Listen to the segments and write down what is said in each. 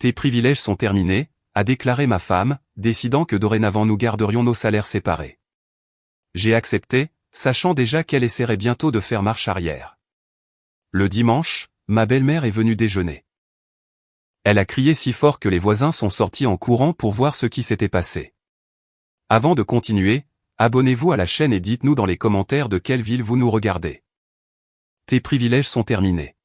Tes privilèges sont terminés, a déclaré ma femme, décidant que dorénavant nous garderions nos salaires séparés. J'ai accepté, sachant déjà qu'elle essaierait bientôt de faire marche arrière. Le dimanche, ma belle-mère est venue déjeuner. Elle a crié si fort que les voisins sont sortis en courant pour voir ce qui s'était passé. Avant de continuer, abonnez-vous à la chaîne et dites-nous dans les commentaires de quelle ville vous nous regardez. Tes privilèges sont terminés.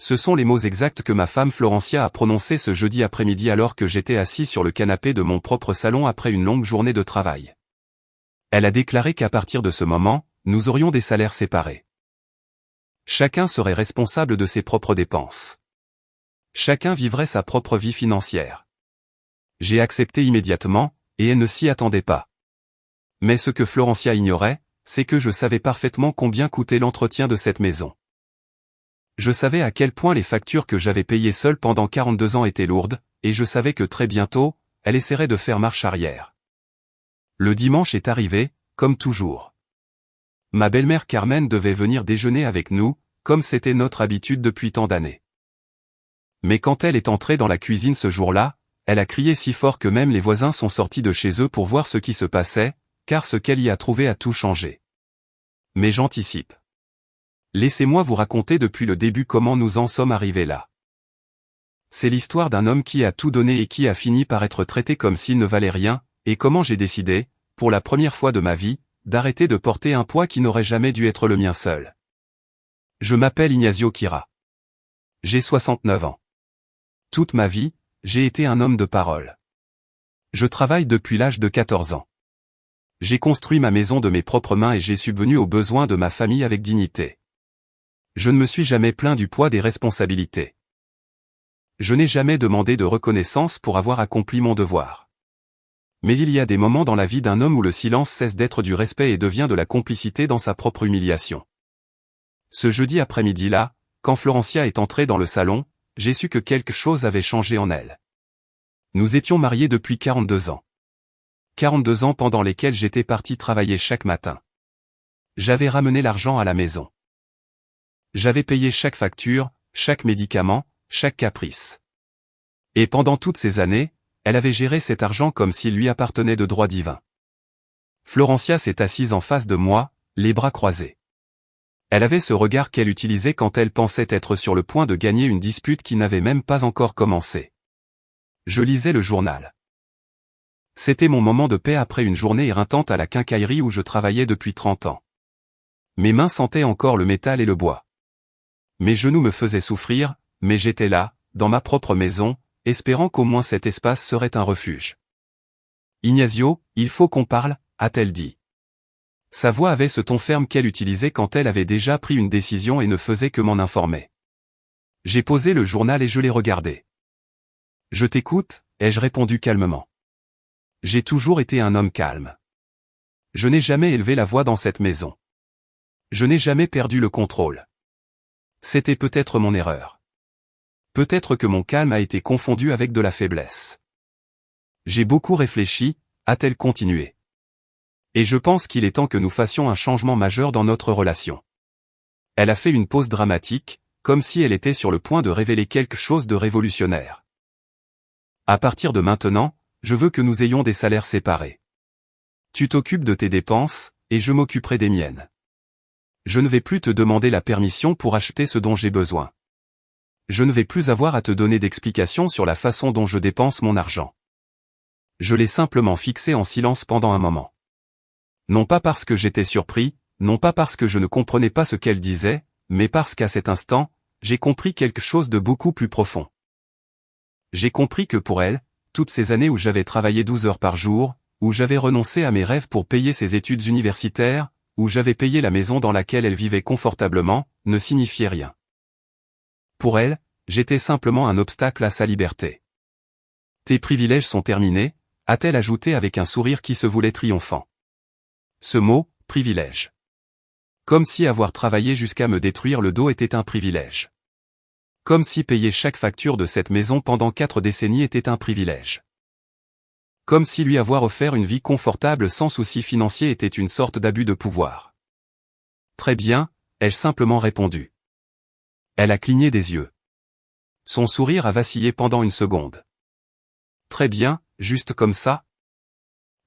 Ce sont les mots exacts que ma femme Florencia a prononcés ce jeudi après-midi alors que j'étais assis sur le canapé de mon propre salon après une longue journée de travail. Elle a déclaré qu'à partir de ce moment, nous aurions des salaires séparés. Chacun serait responsable de ses propres dépenses. Chacun vivrait sa propre vie financière. J'ai accepté immédiatement, et elle ne s'y attendait pas. Mais ce que Florencia ignorait, c'est que je savais parfaitement combien coûtait l'entretien de cette maison. Je savais à quel point les factures que j'avais payées seul pendant 42 ans étaient lourdes, et je savais que très bientôt, elle essaierait de faire marche arrière. Le dimanche est arrivé, comme toujours. Ma belle-mère Carmen devait venir déjeuner avec nous, comme c'était notre habitude depuis tant d'années. Mais quand elle est entrée dans la cuisine ce jour-là, elle a crié si fort que même les voisins sont sortis de chez eux pour voir ce qui se passait, car ce qu'elle y a trouvé a tout changé. Mais j'anticipe. Laissez-moi vous raconter depuis le début comment nous en sommes arrivés là. C'est l'histoire d'un homme qui a tout donné et qui a fini par être traité comme s'il ne valait rien, et comment j'ai décidé, pour la première fois de ma vie, d'arrêter de porter un poids qui n'aurait jamais dû être le mien seul. Je m'appelle Ignacio Kira. J'ai 69 ans. Toute ma vie, j'ai été un homme de parole. Je travaille depuis l'âge de 14 ans. J'ai construit ma maison de mes propres mains et j'ai subvenu aux besoins de ma famille avec dignité. Je ne me suis jamais plaint du poids des responsabilités. Je n'ai jamais demandé de reconnaissance pour avoir accompli mon devoir. Mais il y a des moments dans la vie d'un homme où le silence cesse d'être du respect et devient de la complicité dans sa propre humiliation. Ce jeudi après-midi-là, quand Florencia est entrée dans le salon, j'ai su que quelque chose avait changé en elle. Nous étions mariés depuis 42 ans. 42 ans pendant lesquels j'étais parti travailler chaque matin. J'avais ramené l'argent à la maison. J'avais payé chaque facture, chaque médicament, chaque caprice. Et pendant toutes ces années, elle avait géré cet argent comme s'il lui appartenait de droit divin. Florencia s'est assise en face de moi, les bras croisés. Elle avait ce regard qu'elle utilisait quand elle pensait être sur le point de gagner une dispute qui n'avait même pas encore commencé. Je lisais le journal. C'était mon moment de paix après une journée éreintante à la quincaillerie où je travaillais depuis 30 ans. Mes mains sentaient encore le métal et le bois. Mes genoux me faisaient souffrir, mais j'étais là, dans ma propre maison, espérant qu'au moins cet espace serait un refuge. « Ignacio, il faut qu'on parle », a-t-elle dit. Sa voix avait ce ton ferme qu'elle utilisait quand elle avait déjà pris une décision et ne faisait que m'en informer. J'ai posé le journal et je l'ai regardé. « Je t'écoute », ai-je répondu calmement. J'ai toujours été un homme calme. Je n'ai jamais élevé la voix dans cette maison. Je n'ai jamais perdu le contrôle. C'était peut-être mon erreur. Peut-être que mon calme a été confondu avec de la faiblesse. J'ai beaucoup réfléchi, a-t-elle continué. Et je pense qu'il est temps que nous fassions un changement majeur dans notre relation. Elle a fait une pause dramatique, comme si elle était sur le point de révéler quelque chose de révolutionnaire. À partir de maintenant, je veux que nous ayons des salaires séparés. Tu t'occupes de tes dépenses, et je m'occuperai des miennes. Je ne vais plus te demander la permission pour acheter ce dont j'ai besoin. Je ne vais plus avoir à te donner d'explications sur la façon dont je dépense mon argent. Je l'ai simplement fixé en silence pendant un moment. Non pas parce que j'étais surpris, non pas parce que je ne comprenais pas ce qu'elle disait, mais parce qu'à cet instant, j'ai compris quelque chose de beaucoup plus profond. J'ai compris que pour elle, toutes ces années où j'avais travaillé 12 heures par jour, où j'avais renoncé à mes rêves pour payer ses études universitaires, où j'avais payé la maison dans laquelle elle vivait confortablement, ne signifiaient rien. Pour elle, j'étais simplement un obstacle à sa liberté. Tes privilèges sont terminés, a-t-elle ajouté avec un sourire qui se voulait triomphant. Ce mot, privilège. Comme si avoir travaillé jusqu'à me détruire le dos était un privilège. Comme si payer chaque facture de cette maison pendant 4 décennies était un privilège. Comme si lui avoir offert une vie confortable sans souci financier était une sorte d'abus de pouvoir. Très bien, ai-je simplement répondu. Elle a cligné des yeux. Son sourire a vacillé pendant une seconde. Très bien, juste comme ça?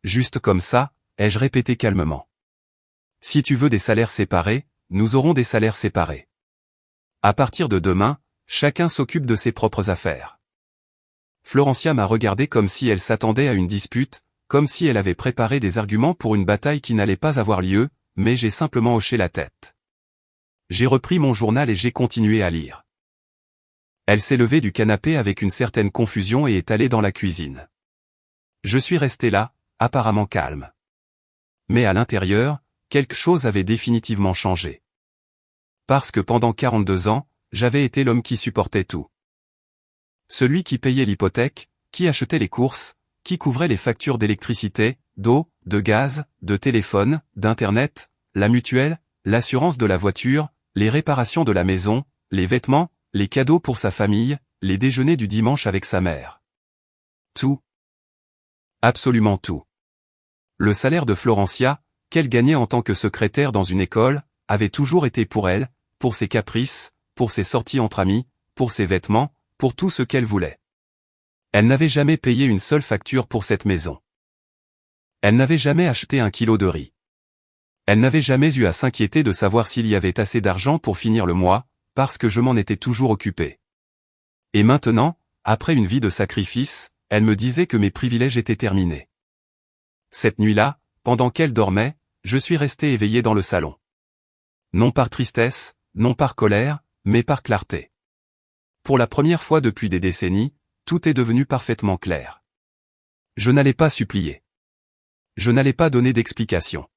Juste comme ça, ai-je répété calmement. Si tu veux des salaires séparés, nous aurons des salaires séparés. À partir de demain, chacun s'occupe de ses propres affaires. Florencia m'a regardé comme si elle s'attendait à une dispute, comme si elle avait préparé des arguments pour une bataille qui n'allait pas avoir lieu, mais j'ai simplement hoché la tête. J'ai repris mon journal et j'ai continué à lire. Elle s'est levée du canapé avec une certaine confusion et est allée dans la cuisine. Je suis resté là, apparemment calme. Mais à l'intérieur, quelque chose avait définitivement changé. Parce que pendant 42 ans, j'avais été l'homme qui supportait tout. Celui qui payait l'hypothèque, qui achetait les courses, qui couvrait les factures d'électricité, d'eau, de gaz, de téléphone, d'internet, la mutuelle, l'assurance de la voiture, les réparations de la maison, les vêtements, les cadeaux pour sa famille, les déjeuners du dimanche avec sa mère. Tout. Absolument tout. Le salaire de Florencia, qu'elle gagnait en tant que secrétaire dans une école, avait toujours été pour elle, pour ses caprices, pour ses sorties entre amis, pour ses vêtements, pour tout ce qu'elle voulait. Elle n'avait jamais payé une seule facture pour cette maison. Elle n'avait jamais acheté un kilo de riz. Elle n'avait jamais eu à s'inquiéter de savoir s'il y avait assez d'argent pour finir le mois, parce que je m'en étais toujours occupé. Et maintenant, après une vie de sacrifice, elle me disait que mes privilèges étaient terminés. Cette nuit-là, pendant qu'elle dormait, je suis resté éveillé dans le salon. Non par tristesse, non par colère, mais par clarté. Pour la première fois depuis des décennies, tout est devenu parfaitement clair. Je n'allais pas supplier. Je n'allais pas donner d'explication.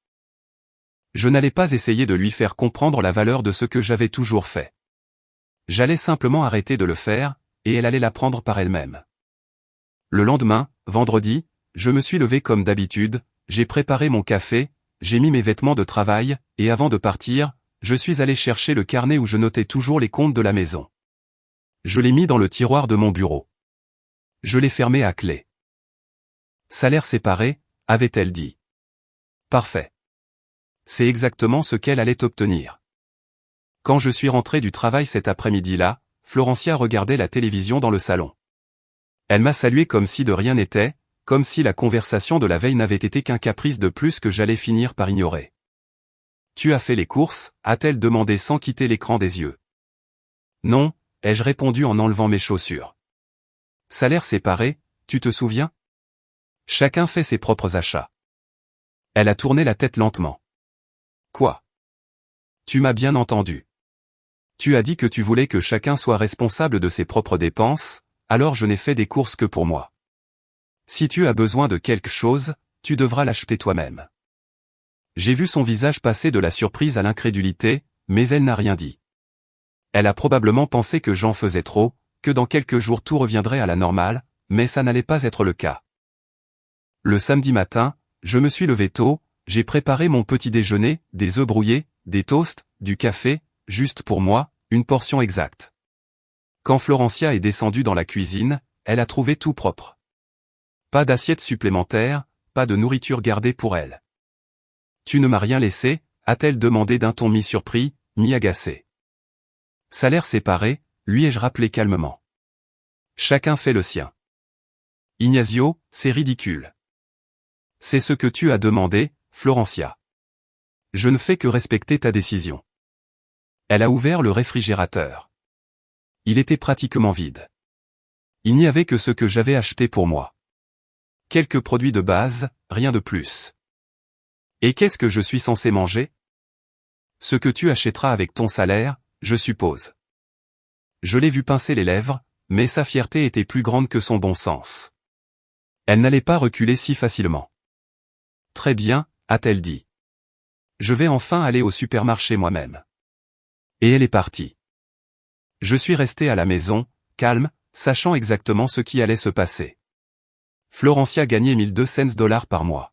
Je n'allais pas essayer de lui faire comprendre la valeur de ce que j'avais toujours fait. J'allais simplement arrêter de le faire, et elle allait l'apprendre par elle-même. Le lendemain, vendredi, je me suis levé comme d'habitude, j'ai préparé mon café, j'ai mis mes vêtements de travail, et avant de partir, je suis allé chercher le carnet où je notais toujours les comptes de la maison. Je l'ai mis dans le tiroir de mon bureau. Je l'ai fermé à clé. Salaire séparé, avait-elle dit. Parfait. C'est exactement ce qu'elle allait obtenir. Quand je suis rentré du travail cet après-midi-là, Florencia regardait la télévision dans le salon. Elle m'a salué comme si de rien n'était, comme si la conversation de la veille n'avait été qu'un caprice de plus que j'allais finir par ignorer. « Tu as fait les courses ?» a-t-elle demandé sans quitter l'écran des yeux. « Non », ai-je répondu en enlevant mes chaussures. « Salaire séparé, tu te souviens ? Chacun fait ses propres achats. » Elle a tourné la tête lentement. « Quoi ? Tu m'as bien entendu. Tu as dit que tu voulais que chacun soit responsable de ses propres dépenses, alors je n'ai fait des courses que pour moi. Si tu as besoin de quelque chose, tu devras l'acheter toi-même. » J'ai vu son visage passer de la surprise à l'incrédulité, mais elle n'a rien dit. Elle a probablement pensé que j'en faisais trop, que dans quelques jours tout reviendrait à la normale, mais ça n'allait pas être le cas. Le samedi matin, je me suis levé tôt, j'ai préparé mon petit déjeuner, des œufs brouillés, des toasts, du café, juste pour moi, une portion exacte. Quand Florencia est descendue dans la cuisine, elle a trouvé tout propre. Pas d'assiette supplémentaire, pas de nourriture gardée pour elle. « Tu ne m'as rien laissé ?» a-t-elle demandé d'un ton mi-surpris, mi-agacé. « Salaire séparé », lui ai-je rappelé calmement. « Chacun fait le sien. »« Ignazio, c'est ridicule. »« C'est ce que tu as demandé, Florencia. »« Je ne fais que respecter ta décision. » Elle a ouvert le réfrigérateur. Il était pratiquement vide. Il n'y avait que ce que j'avais acheté pour moi. Quelques produits de base, rien de plus. Et qu'est-ce que je suis censé manger ? Ce que tu achèteras avec ton salaire, je suppose. Je l'ai vu pincer les lèvres, mais sa fierté était plus grande que son bon sens. Elle n'allait pas reculer si facilement. Très bien, a-t-elle dit. Je vais enfin aller au supermarché moi-même. Et elle est partie. Je suis resté à la maison, calme, sachant exactement ce qui allait se passer. Florencia gagnait $1,200 par mois.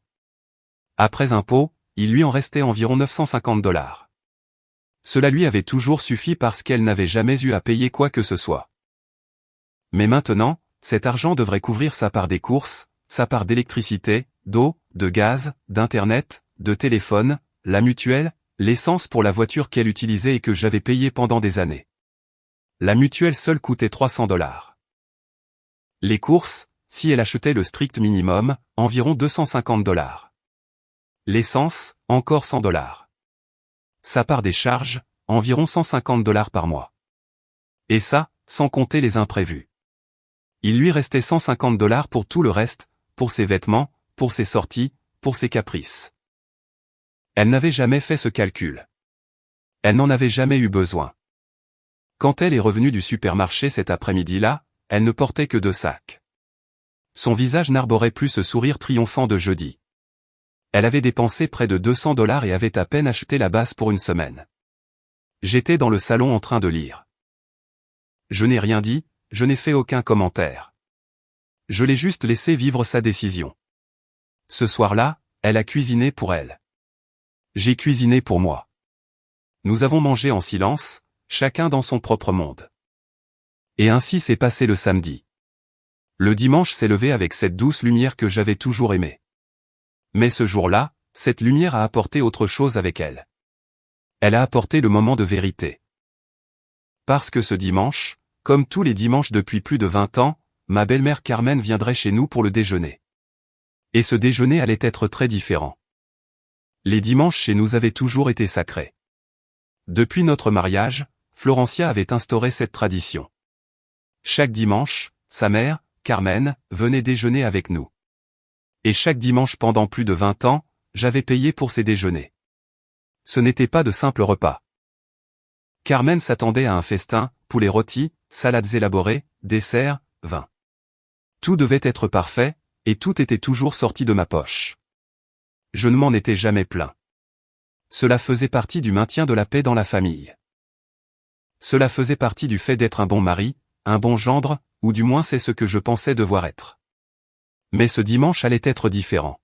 Après impôts, il lui en restait environ $950. Cela lui avait toujours suffi parce qu'elle n'avait jamais eu à payer quoi que ce soit. Mais maintenant, cet argent devrait couvrir sa part des courses, sa part d'électricité, d'eau, de gaz, d'internet, de téléphone, la mutuelle, l'essence pour la voiture qu'elle utilisait et que j'avais payée pendant des années. La mutuelle seule coûtait 300 $. Les courses, si elle achetait le strict minimum, environ 250 $. L'essence, encore 100 $. Sa part des charges, environ 150 $ par mois. Et ça, sans compter les imprévus. Il lui restait 150 $ pour tout le reste, pour ses vêtements, pour ses sorties, pour ses caprices. Elle n'avait jamais fait ce calcul. Elle n'en avait jamais eu besoin. Quand elle est revenue du supermarché cet après-midi-là, elle ne portait que 2 sacs. Son visage n'arborait plus ce sourire triomphant de jeudi. Elle avait dépensé près de 200 $ et avait à peine acheté la base pour une semaine. J'étais dans le salon en train de lire. Je n'ai rien dit, je n'ai fait aucun commentaire. Je l'ai juste laissé vivre sa décision. Ce soir-là, elle a cuisiné pour elle. J'ai cuisiné pour moi. Nous avons mangé en silence, chacun dans son propre monde. Et ainsi s'est passé le samedi. Le dimanche s'est levé avec cette douce lumière que j'avais toujours aimée. Mais ce jour-là, cette lumière a apporté autre chose avec elle. Elle a apporté le moment de vérité. Parce que ce dimanche, comme tous les dimanches depuis plus de 20 ans, ma belle-mère Carmen viendrait chez nous pour le déjeuner. Et ce déjeuner allait être très différent. Les dimanches chez nous avaient toujours été sacrés. Depuis notre mariage, Florencia avait instauré cette tradition. Chaque dimanche, sa mère, Carmen, venait déjeuner avec nous. Et chaque dimanche pendant plus de 20 ans, j'avais payé pour ses déjeuners. Ce n'était pas de simples repas. Carmen s'attendait à un festin, poulet rôti, salades élaborées, desserts, vin. Tout devait être parfait, et tout était toujours sorti de ma poche. Je ne m'en étais jamais plaint. Cela faisait partie du maintien de la paix dans la famille. Cela faisait partie du fait d'être un bon mari, un bon gendre, ou du moins c'est ce que je pensais devoir être. Mais ce dimanche allait être différent.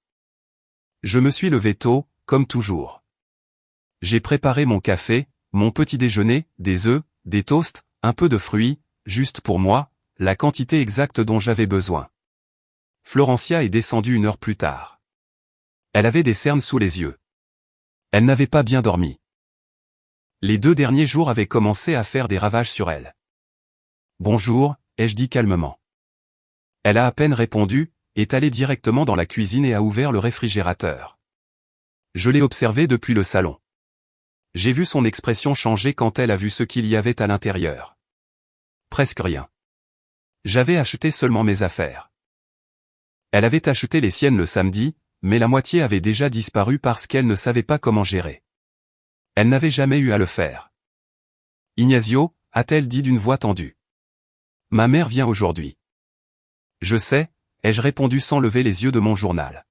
Je me suis levé tôt, comme toujours. J'ai préparé mon café, mon petit déjeuner, des œufs, des toasts, un peu de fruits, juste pour moi, la quantité exacte dont j'avais besoin. Florencia est descendue 1 heure plus tard. Elle avait des cernes sous les yeux. Elle n'avait pas bien dormi. Les 2 derniers jours avaient commencé à faire des ravages sur elle. « Bonjour », ai-je dit calmement. Elle a à peine répondu, est allée directement dans la cuisine et a ouvert le réfrigérateur. Je l'ai observée depuis le salon. J'ai vu son expression changer quand elle a vu ce qu'il y avait à l'intérieur. Presque rien. J'avais acheté seulement mes affaires. Elle avait acheté les siennes le samedi, mais la moitié avait déjà disparu parce qu'elle ne savait pas comment gérer. Elle n'avait jamais eu à le faire. « Ignacio », a-t-elle dit d'une voix tendue. « Ma mère vient aujourd'hui. »« Je sais », ai-je répondu sans lever les yeux de mon journal.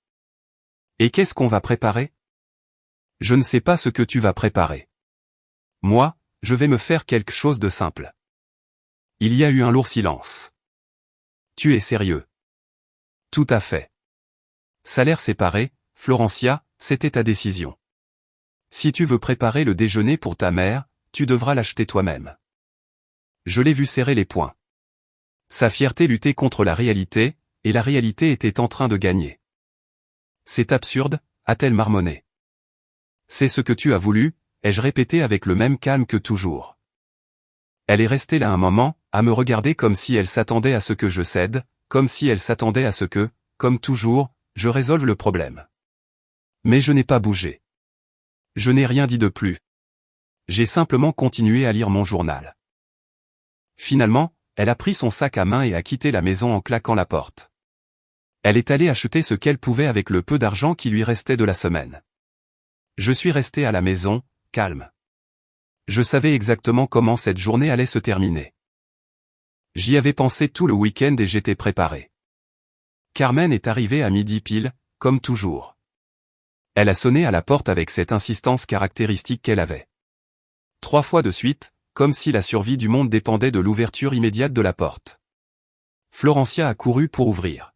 « Et qu'est-ce qu'on va préparer ?»« Je ne sais pas ce que tu vas préparer. Moi, je vais me faire quelque chose de simple. » Il y a eu un lourd silence. « Tu es sérieux ? » « Tout à fait. » Salaire séparé, Florencia, c'était ta décision. Si tu veux préparer le déjeuner pour ta mère, tu devras l'acheter toi-même. Je l'ai vu serrer les poings. Sa fierté luttait contre la réalité, et la réalité était en train de gagner. C'est absurde, a-t-elle marmonné. C'est ce que tu as voulu, ai-je répété avec le même calme que toujours. Elle est restée là un moment, à me regarder comme si elle s'attendait à ce que je cède, comme si elle s'attendait à ce que, comme toujours, je résolve le problème. Mais je n'ai pas bougé. Je n'ai rien dit de plus. J'ai simplement continué à lire mon journal. Finalement, elle a pris son sac à main et a quitté la maison en claquant la porte. Elle est allée acheter ce qu'elle pouvait avec le peu d'argent qui lui restait de la semaine. Je suis resté à la maison, calme. Je savais exactement comment cette journée allait se terminer. J'y avais pensé tout le week-end et j'étais préparé. Carmen est arrivée à midi pile, comme toujours. Elle a sonné à la porte avec cette insistance caractéristique qu'elle avait. 3 fois de suite, comme si la survie du monde dépendait de l'ouverture immédiate de la porte. Florencia a couru pour ouvrir.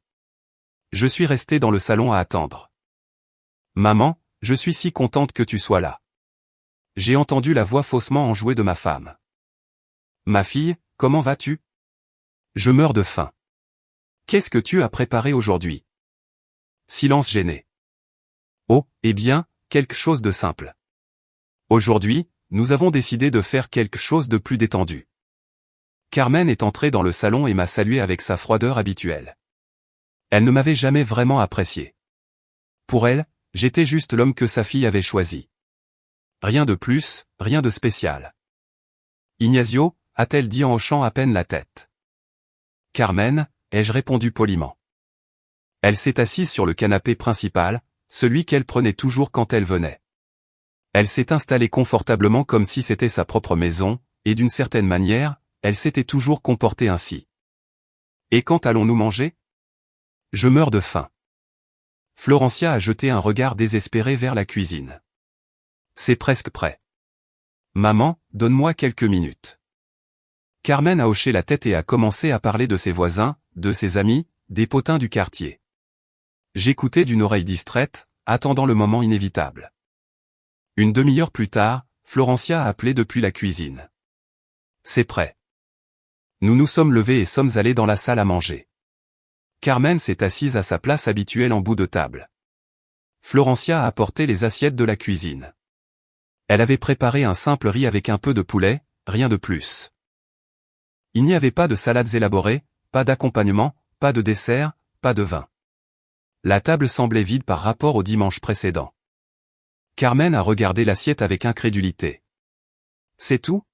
Je suis resté dans le salon à attendre. « Maman, je suis si contente que tu sois là. » J'ai entendu la voix faussement enjouée de ma femme. « Ma fille, comment vas-tu ? » Je meurs de faim. Qu'est-ce que tu as préparé aujourd'hui ? Silence gêné. Oh, eh bien, quelque chose de simple. Aujourd'hui, nous avons décidé de faire quelque chose de plus détendu. Carmen est entrée dans le salon et m'a salué avec sa froideur habituelle. Elle ne m'avait jamais vraiment apprécié. Pour elle, j'étais juste l'homme que sa fille avait choisi. Rien de plus, rien de spécial. Ignacio, a-t-elle dit en hochant à peine la tête. Carmen, ai-je répondu poliment. Elle s'est assise sur le canapé principal, celui qu'elle prenait toujours quand elle venait. Elle s'est installée confortablement comme si c'était sa propre maison, et d'une certaine manière, elle s'était toujours comportée ainsi. Et quand allons-nous manger? Je meurs de faim. Florencia a jeté un regard désespéré vers la cuisine. C'est presque prêt. Maman, donne-moi quelques minutes. Carmen a hoché la tête et a commencé à parler de ses voisins, de ses amis, des potins du quartier. J'écoutais d'une oreille distraite, attendant le moment inévitable. Une demi-heure plus tard, Florencia a appelé depuis la cuisine. C'est prêt. Nous nous sommes levés et sommes allés dans la salle à manger. Carmen s'est assise à sa place habituelle en bout de table. Florencia a apporté les assiettes de la cuisine. Elle avait préparé un simple riz avec un peu de poulet, rien de plus. Il n'y avait pas de salades élaborées, pas d'accompagnement, pas de dessert, pas de vin. La table semblait vide par rapport au dimanche précédent. Carmen a regardé l'assiette avec incrédulité. C'est tout?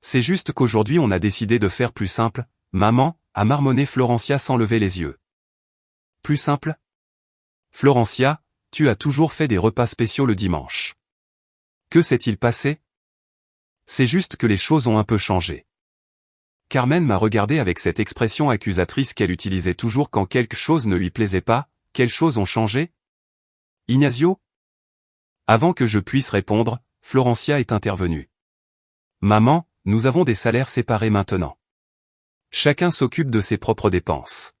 C'est juste qu'aujourd'hui on a décidé de faire plus simple, maman, a marmonné Florencia sans lever les yeux. Plus simple? Florencia, tu as toujours fait des repas spéciaux le dimanche. Que s'est-il passé? C'est juste que les choses ont un peu changé. Carmen m'a regardé avec cette expression accusatrice qu'elle utilisait toujours quand quelque chose ne lui plaisait pas. Quelles choses ont changé? Ignacio? Avant que je puisse répondre, Florencia est intervenue. Maman, nous avons des salaires séparés maintenant. Chacun s'occupe de ses propres dépenses.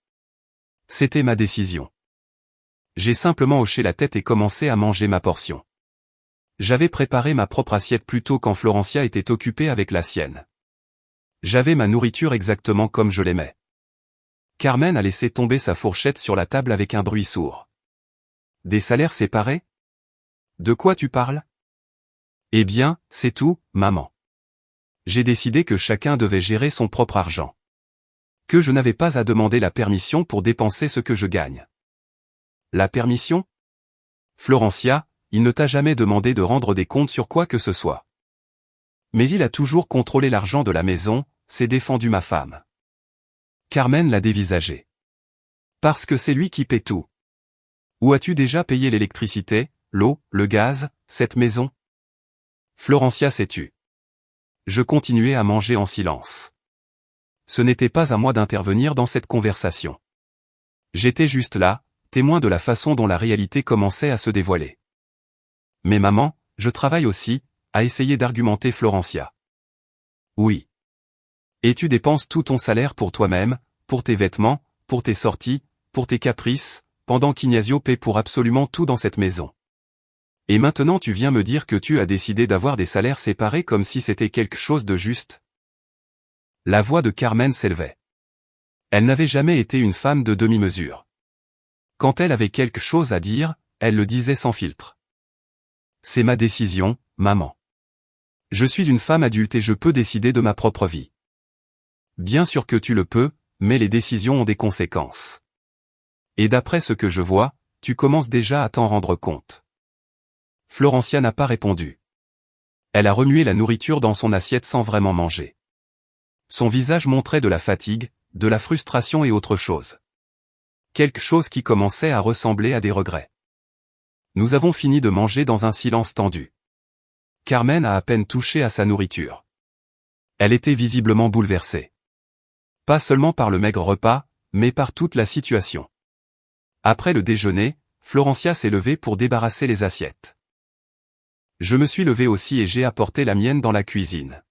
C'était ma décision. J'ai simplement hoché la tête et commencé à manger ma portion. J'avais préparé ma propre assiette plus tôt quand Florencia était occupée avec la sienne. J'avais ma nourriture exactement comme je l'aimais. Carmen a laissé tomber sa fourchette sur la table avec un bruit sourd. Des salaires séparés? De quoi tu parles? Eh bien, c'est tout, maman. J'ai décidé que chacun devait gérer son propre argent. Que je n'avais pas à demander la permission pour dépenser ce que je gagne. La permission? Florencia, il ne t'a jamais demandé de rendre des comptes sur quoi que ce soit. Mais il a toujours contrôlé l'argent de la maison, s'est défendu ma femme. Carmen l'a dévisagé. Parce que c'est lui qui paie tout. Où as-tu déjà payé l'électricité, l'eau, le gaz, cette maison? Florencia s'est tue. Je continuais à manger en silence. Ce n'était pas à moi d'intervenir dans cette conversation. J'étais juste là, témoin de la façon dont la réalité commençait à se dévoiler. Mais maman, je travaille aussi, a essayé d'argumenter Florencia. Oui. Et tu dépenses tout ton salaire pour toi-même, pour tes vêtements, pour tes sorties, pour tes caprices, pendant qu'Ignacio paie pour absolument tout dans cette maison. Et maintenant tu viens me dire que tu as décidé d'avoir des salaires séparés comme si c'était quelque chose de juste? La voix de Carmen s'élevait. Elle n'avait jamais été une femme de demi-mesure. Quand elle avait quelque chose à dire, elle le disait sans filtre. C'est ma décision, maman. Je suis une femme adulte et je peux décider de ma propre vie. Bien sûr que tu le peux, mais les décisions ont des conséquences. Et d'après ce que je vois, tu commences déjà à t'en rendre compte. Florencia n'a pas répondu. Elle a remué la nourriture dans son assiette sans vraiment manger. Son visage montrait de la fatigue, de la frustration et autre chose. Quelque chose qui commençait à ressembler à des regrets. Nous avons fini de manger dans un silence tendu. Carmen a à peine touché à sa nourriture. Elle était visiblement bouleversée. Pas seulement par le maigre repas, mais par toute la situation. Après le déjeuner, Florencia s'est levée pour débarrasser les assiettes. Je me suis levé aussi et j'ai apporté la mienne dans la cuisine.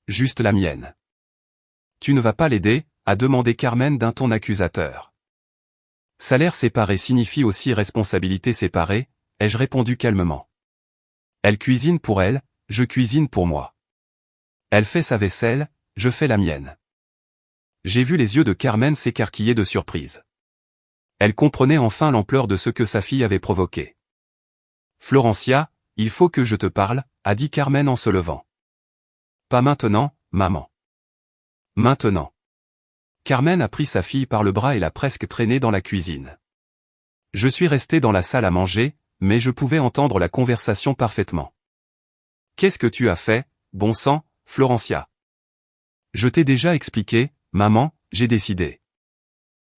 Juste la mienne. Tu ne vas pas l'aider, a demandé Carmen d'un ton accusateur. Salaire séparé signifie aussi responsabilité séparée, ai-je répondu calmement. Elle cuisine pour elle, je cuisine pour moi. Elle fait sa vaisselle, je fais la mienne. J'ai vu les yeux de Carmen s'écarquiller de surprise. Elle comprenait enfin l'ampleur de ce que sa fille avait provoqué. Florencia, il faut que je te parle, a dit Carmen en se levant. Pas maintenant, maman. Maintenant. Carmen a pris sa fille par le bras et l'a presque traînée dans la cuisine. Je suis resté dans la salle à manger, mais je pouvais entendre la conversation parfaitement. Qu'est-ce que tu as fait, bon sang, Florencia? Je t'ai déjà expliqué, maman, j'ai décidé.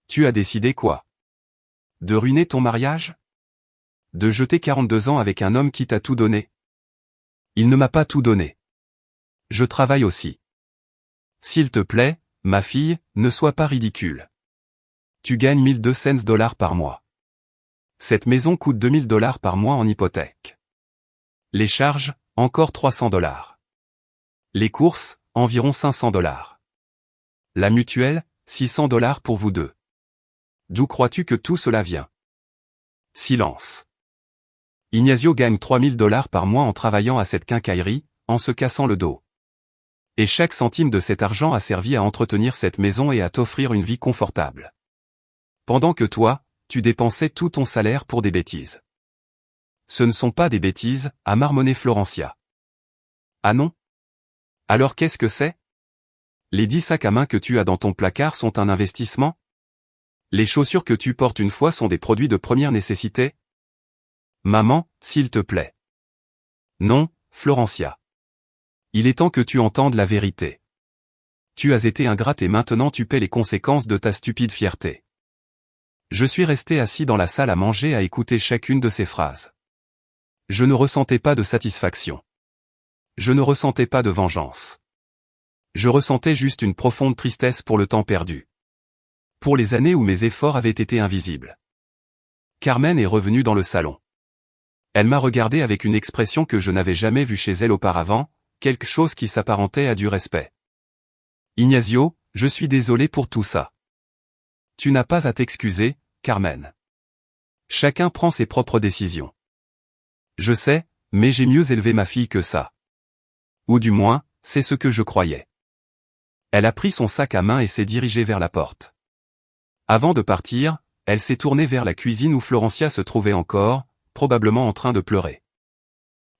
Tu as décidé quoi? De ruiner ton mariage? De jeter 42 ans avec un homme qui t'a tout donné? Il ne m'a pas tout donné. Je travaille aussi. S'il te plaît, ma fille, ne sois pas ridicule. Tu gagnes $1200 par mois. Cette maison coûte $2000 par mois en hypothèque. Les charges, encore $300. Les courses, environ $500. La mutuelle, $600 pour vous deux. D'où crois-tu que tout cela vient? Silence. Ignazio gagne $3000 par mois en travaillant à cette quincaillerie, en se cassant le dos. Et chaque centime de cet argent a servi à entretenir cette maison et à t'offrir une vie confortable. Pendant que toi, tu dépensais tout ton salaire pour des bêtises. Ce ne sont pas des bêtises, a marmonné Florencia. Ah non? Alors qu'est-ce que c'est? Les 10 sacs à main que tu as dans ton placard sont un investissement? Les chaussures que tu portes une fois sont des produits de première nécessité? Maman, s'il te plaît. Non, Florencia. Il est temps que tu entendes la vérité. Tu as été ingrate et maintenant tu paies les conséquences de ta stupide fierté. Je suis resté assis dans la salle à manger à écouter chacune de ces phrases. Je ne ressentais pas de satisfaction. Je ne ressentais pas de vengeance. Je ressentais juste une profonde tristesse pour le temps perdu. Pour les années où mes efforts avaient été invisibles. Carmen est revenue dans le salon. Elle m'a regardé avec une expression que je n'avais jamais vue chez elle auparavant, quelque chose qui s'apparentait à du respect. Ignazio, je suis désolé pour tout ça. Tu n'as pas à t'excuser, Carmen. Chacun prend ses propres décisions. Je sais, mais j'ai mieux élevé ma fille que ça. Ou du moins, c'est ce que je croyais. Elle a pris son sac à main et s'est dirigée vers la porte. Avant de partir, elle s'est tournée vers la cuisine où Florencia se trouvait encore, probablement en train de pleurer.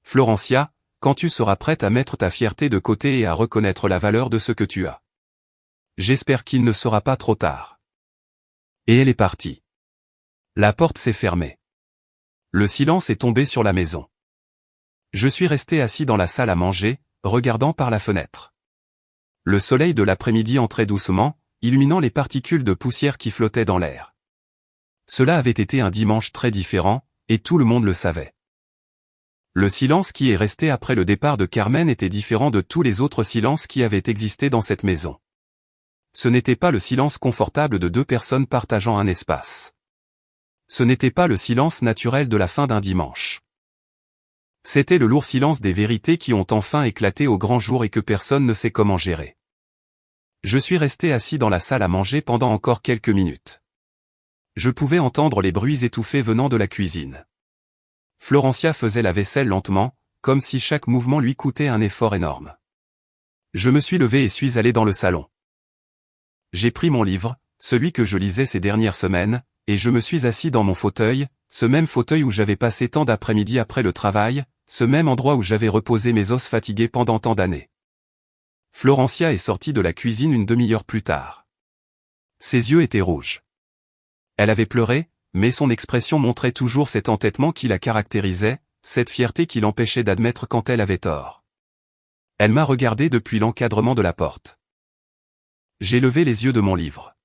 Florencia, quand tu seras prête à mettre ta fierté de côté et à reconnaître la valeur de ce que tu as. J'espère qu'il ne sera pas trop tard. Et elle est partie. La porte s'est fermée. Le silence est tombé sur la maison. Je suis resté assis dans la salle à manger, regardant par la fenêtre. Le soleil de l'après-midi entrait doucement, illuminant les particules de poussière qui flottaient dans l'air. Cela avait été un dimanche très différent, et tout le monde le savait. Le silence qui est resté après le départ de Carmen était différent de tous les autres silences qui avaient existé dans cette maison. Ce n'était pas le silence confortable de deux personnes partageant un espace. Ce n'était pas le silence naturel de la fin d'un dimanche. C'était le lourd silence des vérités qui ont enfin éclaté au grand jour et que personne ne sait comment gérer. Je suis resté assis dans la salle à manger pendant encore quelques minutes. Je pouvais entendre les bruits étouffés venant de la cuisine. Florencia faisait la vaisselle lentement, comme si chaque mouvement lui coûtait un effort énorme. Je me suis levé et suis allé dans le salon. J'ai pris mon livre, celui que je lisais ces dernières semaines, et je me suis assis dans mon fauteuil, ce même fauteuil où j'avais passé tant d'après-midi après le travail, ce même endroit où j'avais reposé mes os fatigués pendant tant d'années. Florencia est sortie de la cuisine une demi-heure plus tard. Ses yeux étaient rouges. Elle avait pleuré, mais son expression montrait toujours cet entêtement qui la caractérisait, cette fierté qui l'empêchait d'admettre quand elle avait tort. Elle m'a regardé depuis l'encadrement de la porte. J'ai levé les yeux de mon livre.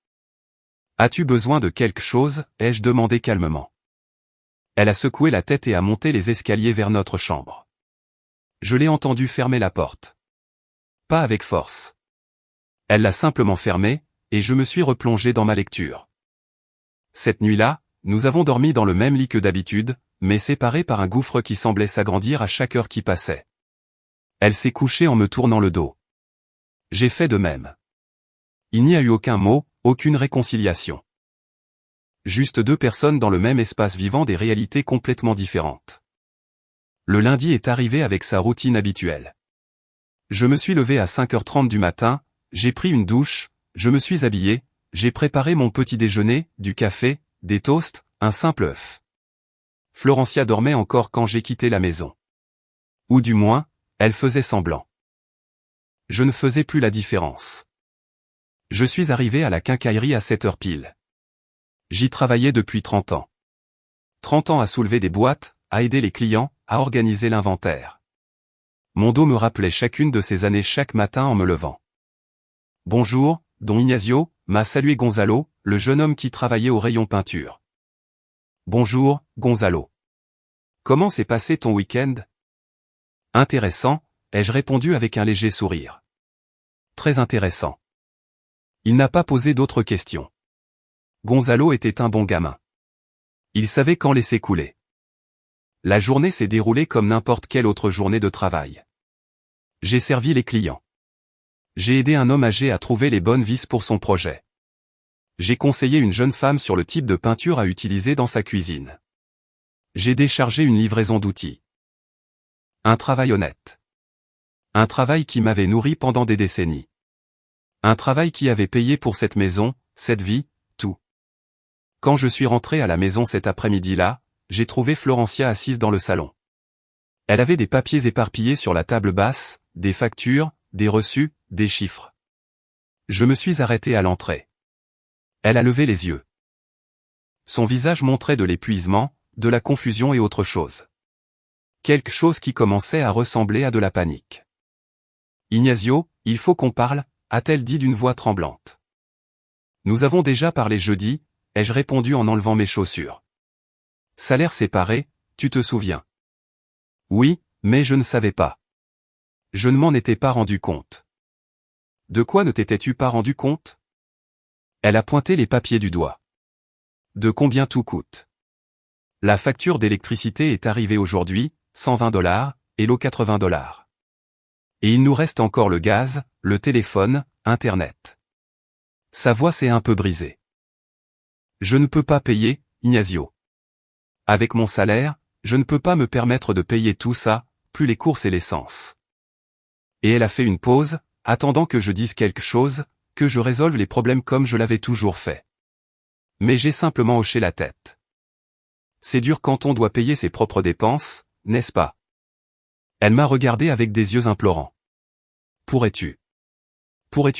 « As-tu besoin de quelque chose ?» ai-je demandé calmement. Elle a secoué la tête et a monté les escaliers vers notre chambre. Je l'ai entendu fermer la porte. Pas avec force. Elle l'a simplement fermée, et je me suis replongé dans ma lecture. Cette nuit-là, nous avons dormi dans le même lit que d'habitude, mais séparés par un gouffre qui semblait s'agrandir à chaque heure qui passait. Elle s'est couchée en me tournant le dos. J'ai fait de même. Il n'y a eu aucun mot, aucune réconciliation. Juste deux personnes dans le même espace vivant des réalités complètement différentes. Le lundi est arrivé avec sa routine habituelle. Je me suis levé à 5h30 du matin, j'ai pris une douche, je me suis habillé, j'ai préparé mon petit déjeuner, du café, des toasts, un simple œuf. Florencia dormait encore quand j'ai quitté la maison. Ou du moins, elle faisait semblant. Je ne faisais plus la différence. Je suis arrivé à la quincaillerie à 7 heures pile. J'y travaillais depuis 30 ans. 30 ans à soulever des boîtes, à aider les clients, à organiser l'inventaire. Mon dos me rappelait chacune de ces années chaque matin en me levant. Bonjour, Don Ignacio, m'a salué Gonzalo, le jeune homme qui travaillait au rayon peinture. Bonjour, Gonzalo. Comment s'est passé ton week-end? Intéressant, ai-je répondu avec un léger sourire. Très intéressant. Il n'a pas posé d'autres questions. Gonzalo était un bon gamin. Il savait quand laisser couler. La journée s'est déroulée comme n'importe quelle autre journée de travail. J'ai servi les clients. J'ai aidé un homme âgé à trouver les bonnes vis pour son projet. J'ai conseillé une jeune femme sur le type de peinture à utiliser dans sa cuisine. J'ai déchargé une livraison d'outils. Un travail honnête. Un travail qui m'avait nourri pendant des décennies. Un travail qui avait payé pour cette maison, cette vie, tout. Quand je suis rentré à la maison cet après-midi-là, j'ai trouvé Florencia assise dans le salon. Elle avait des papiers éparpillés sur la table basse, des factures, des reçus, des chiffres. Je me suis arrêté à l'entrée. Elle a levé les yeux. Son visage montrait de l'épuisement, de la confusion et autre chose. Quelque chose qui commençait à ressembler à de la panique. Ignacio, il faut qu'on parle, a-t-elle dit d'une voix tremblante. Nous avons déjà parlé jeudi, ai-je répondu en enlevant mes chaussures. Salaire séparé, tu te souviens? Oui, mais je ne savais pas. Je ne m'en étais pas rendu compte. De quoi ne t'étais-tu pas rendu compte? Elle a pointé les papiers du doigt. De combien tout coûte? La facture d'électricité est arrivée aujourd'hui, $120, et l'eau $80. Et il nous reste encore le gaz, le téléphone, Internet. Sa voix s'est un peu brisée. Je ne peux pas payer, Ignacio. Avec mon salaire, je ne peux pas me permettre de payer tout ça, plus les courses et l'essence. Et elle a fait une pause, attendant que je dise quelque chose, que je résolve les problèmes comme je l'avais toujours fait. Mais j'ai simplement hoché la tête. C'est dur quand on doit payer ses propres dépenses, n'est-ce pas? Elle m'a regardé avec des yeux implorants. Pourrais-tu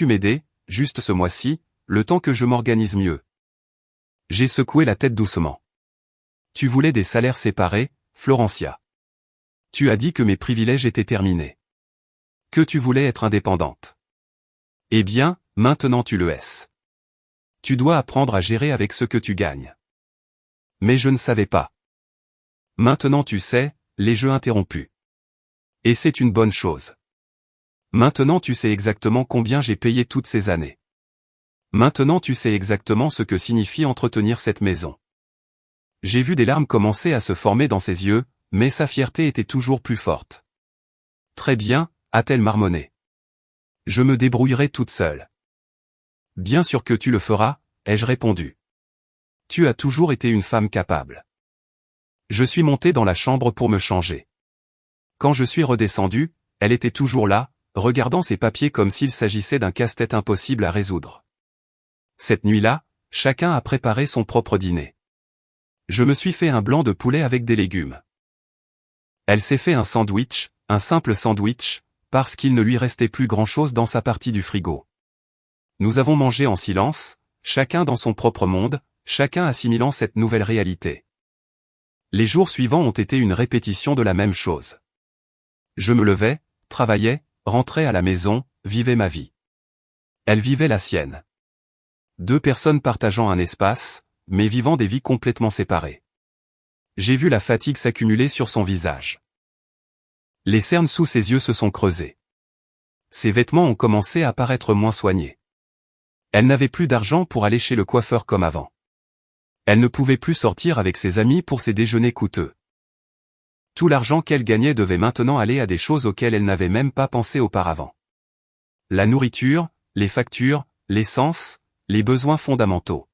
m'aider, juste ce mois-ci, le temps que je m'organise mieux? J'ai secoué la tête doucement. Tu voulais des salaires séparés, Florencia. Tu as dit que mes privilèges étaient terminés. Que tu voulais être indépendante. Eh bien, maintenant tu le es. Tu dois apprendre à gérer avec ce que tu gagnes. Mais je ne savais pas. Maintenant tu sais, les jeux interrompus. Et c'est une bonne chose. Maintenant tu sais exactement combien j'ai payé toutes ces années. Maintenant tu sais exactement ce que signifie entretenir cette maison. J'ai vu des larmes commencer à se former dans ses yeux, mais sa fierté était toujours plus forte. Très bien, a-t-elle marmonné. Je me débrouillerai toute seule. Bien sûr que tu le feras, ai-je répondu. Tu as toujours été une femme capable. Je suis monté dans la chambre pour me changer. Quand je suis redescendu, elle était toujours là, regardant ses papiers comme s'il s'agissait d'un casse-tête impossible à résoudre. Cette nuit-là, chacun a préparé son propre dîner. Je me suis fait un blanc de poulet avec des légumes. Elle s'est fait un sandwich, un simple sandwich, parce qu'il ne lui restait plus grand-chose dans sa partie du frigo. Nous avons mangé en silence, chacun dans son propre monde, chacun assimilant cette nouvelle réalité. Les jours suivants ont été une répétition de la même chose. Je me levais, travaillais, rentrais à la maison, vivais ma vie. Elle vivait la sienne. Deux personnes partageant un espace, mais vivant des vies complètement séparées. J'ai vu la fatigue s'accumuler sur son visage. Les cernes sous ses yeux se sont creusées. Ses vêtements ont commencé à paraître moins soignés. Elle n'avait plus d'argent pour aller chez le coiffeur comme avant. Elle ne pouvait plus sortir avec ses amis pour ses déjeuners coûteux. Tout l'argent qu'elle gagnait devait maintenant aller à des choses auxquelles elle n'avait même pas pensé auparavant. La nourriture, les factures, l'essence, les besoins fondamentaux.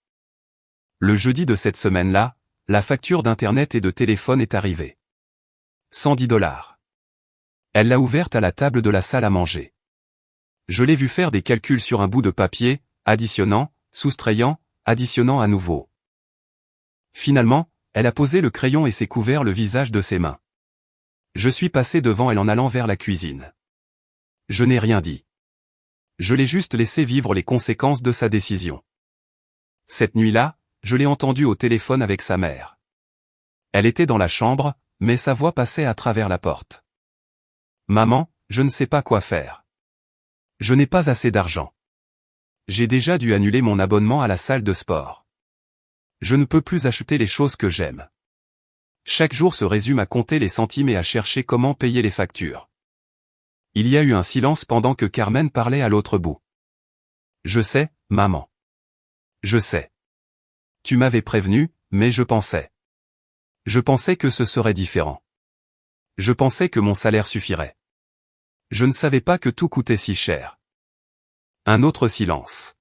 Le jeudi de cette semaine-là, la facture d'Internet et de téléphone est arrivée. $110. Elle l'a ouverte à la table de la salle à manger. Je l'ai vue faire des calculs sur un bout de papier, additionnant, soustrayant, additionnant à nouveau. Finalement, elle a posé le crayon et s'est couvert le visage de ses mains. Je suis passé devant elle en allant vers la cuisine. Je n'ai rien dit. Je l'ai juste laissé vivre les conséquences de sa décision. Cette nuit-là, je l'ai entendu au téléphone avec sa mère. Elle était dans la chambre, mais sa voix passait à travers la porte. Maman, je ne sais pas quoi faire. Je n'ai pas assez d'argent. J'ai déjà dû annuler mon abonnement à la salle de sport. Je ne peux plus acheter les choses que j'aime. Chaque jour se résume à compter les centimes et à chercher comment payer les factures. Il y a eu un silence pendant que Carmen parlait à l'autre bout. Je sais, maman. Je sais. Tu m'avais prévenu, mais je pensais. Je pensais que ce serait différent. Je pensais que mon salaire suffirait. Je ne savais pas que tout coûtait si cher. Un autre silence.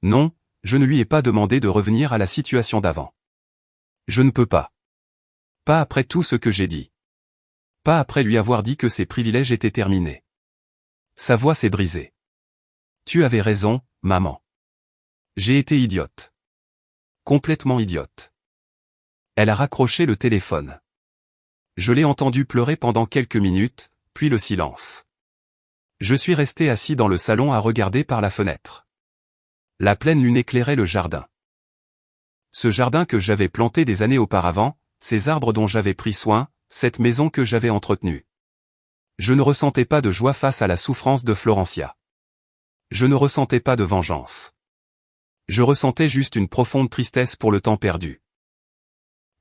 Non, je ne lui ai pas demandé de revenir à la situation d'avant. Je ne peux pas. Pas après tout ce que j'ai dit. Pas après lui avoir dit que ses privilèges étaient terminés. Sa voix s'est brisée. Tu avais raison, maman. J'ai été idiote. Complètement idiote. Elle a raccroché le téléphone. Je l'ai entendu pleurer pendant quelques minutes, puis le silence. Je suis resté assis dans le salon à regarder par la fenêtre. La pleine lune éclairait le jardin. Ce jardin que j'avais planté des années auparavant, ces arbres dont j'avais pris soin, cette maison que j'avais entretenue. Je ne ressentais pas de joie face à la souffrance de Florencia. Je ne ressentais pas de vengeance. Je ressentais juste une profonde tristesse pour le temps perdu.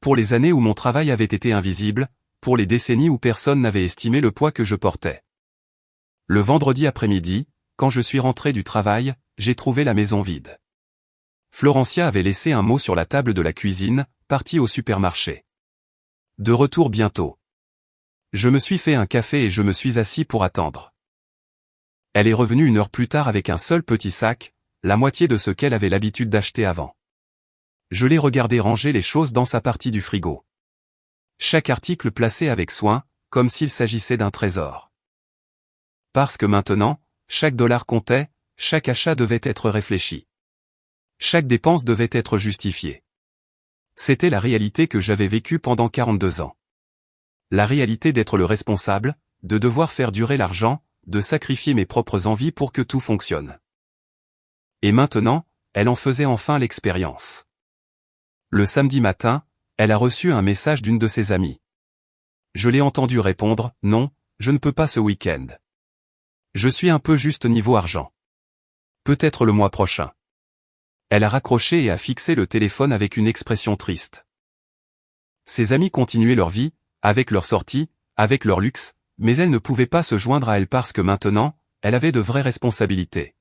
Pour les années où mon travail avait été invisible, pour les décennies où personne n'avait estimé le poids que je portais. Le vendredi après-midi, quand je suis rentré du travail, j'ai trouvé la maison vide. Florencia avait laissé un mot sur la table de la cuisine, partie au supermarché. De retour bientôt. Je me suis fait un café et je me suis assis pour attendre. Elle est revenue 1 heure plus tard avec un seul petit sac, la moitié de ce qu'elle avait l'habitude d'acheter avant. Je l'ai regardé ranger les choses dans sa partie du frigo. Chaque article placé avec soin, comme s'il s'agissait d'un trésor. Parce que maintenant, chaque dollar comptait, chaque achat devait être réfléchi. Chaque dépense devait être justifiée. C'était la réalité que j'avais vécue pendant 42 ans. La réalité d'être le responsable, de devoir faire durer l'argent, de sacrifier mes propres envies pour que tout fonctionne. Et maintenant, elle en faisait enfin l'expérience. Le samedi matin, elle a reçu un message d'une de ses amies. Je l'ai entendu répondre, « Non, je ne peux pas ce week-end. Je suis un peu juste niveau argent. Peut-être le mois prochain. » Elle a raccroché et a fixé le téléphone avec une expression triste. Ses amis continuaient leur vie, avec leurs sorties, avec leur luxe, mais elle ne pouvait pas se joindre à elle parce que maintenant, elle avait de vraies responsabilités.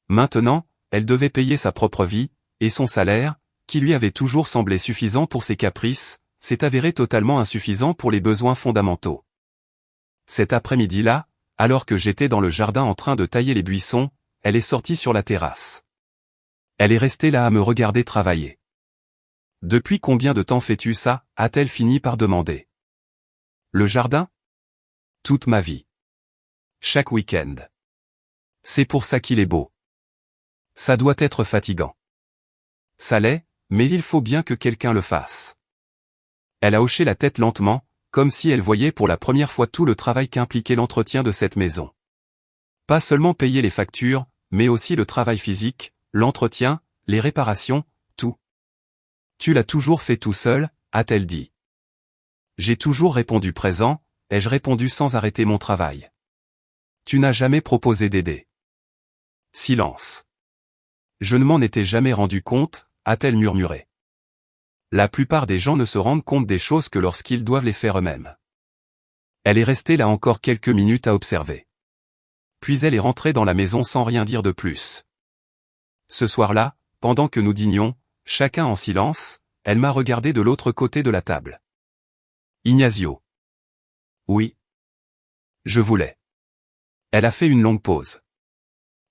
Maintenant, elle devait payer sa propre vie, et son salaire, qui lui avait toujours semblé suffisant pour ses caprices, s'est avéré totalement insuffisant pour les besoins fondamentaux. Cet après-midi-là, alors que j'étais dans le jardin en train de tailler les buissons, elle est sortie sur la terrasse. Elle est restée là à me regarder travailler. « Depuis combien de temps fais-tu ça ?» a-t-elle fini par demander. « Le jardin ? Toute ma vie. Chaque week-end. C'est pour ça qu'il est beau. Ça doit être fatigant. Ça l'est, mais il faut bien que quelqu'un le fasse. » Elle a hoché la tête lentement, comme si elle voyait pour la première fois tout le travail qu'impliquait l'entretien de cette maison. Pas seulement payer les factures, mais aussi le travail physique, l'entretien, les réparations, tout. « Tu l'as toujours fait tout seul ?» a-t-elle dit. J'ai toujours répondu présent, ai-je répondu sans arrêter mon travail. Tu n'as jamais proposé d'aider. Silence. Je ne m'en étais jamais rendu compte, a-t-elle murmuré. La plupart des gens ne se rendent compte des choses que lorsqu'ils doivent les faire eux-mêmes. Elle est restée là encore quelques minutes à observer. Puis elle est rentrée dans la maison sans rien dire de plus. Ce soir-là, pendant que nous dînions, chacun en silence, elle m'a regardé de l'autre côté de la table. Ignacio. Oui. Je voulais. Elle a fait une longue pause.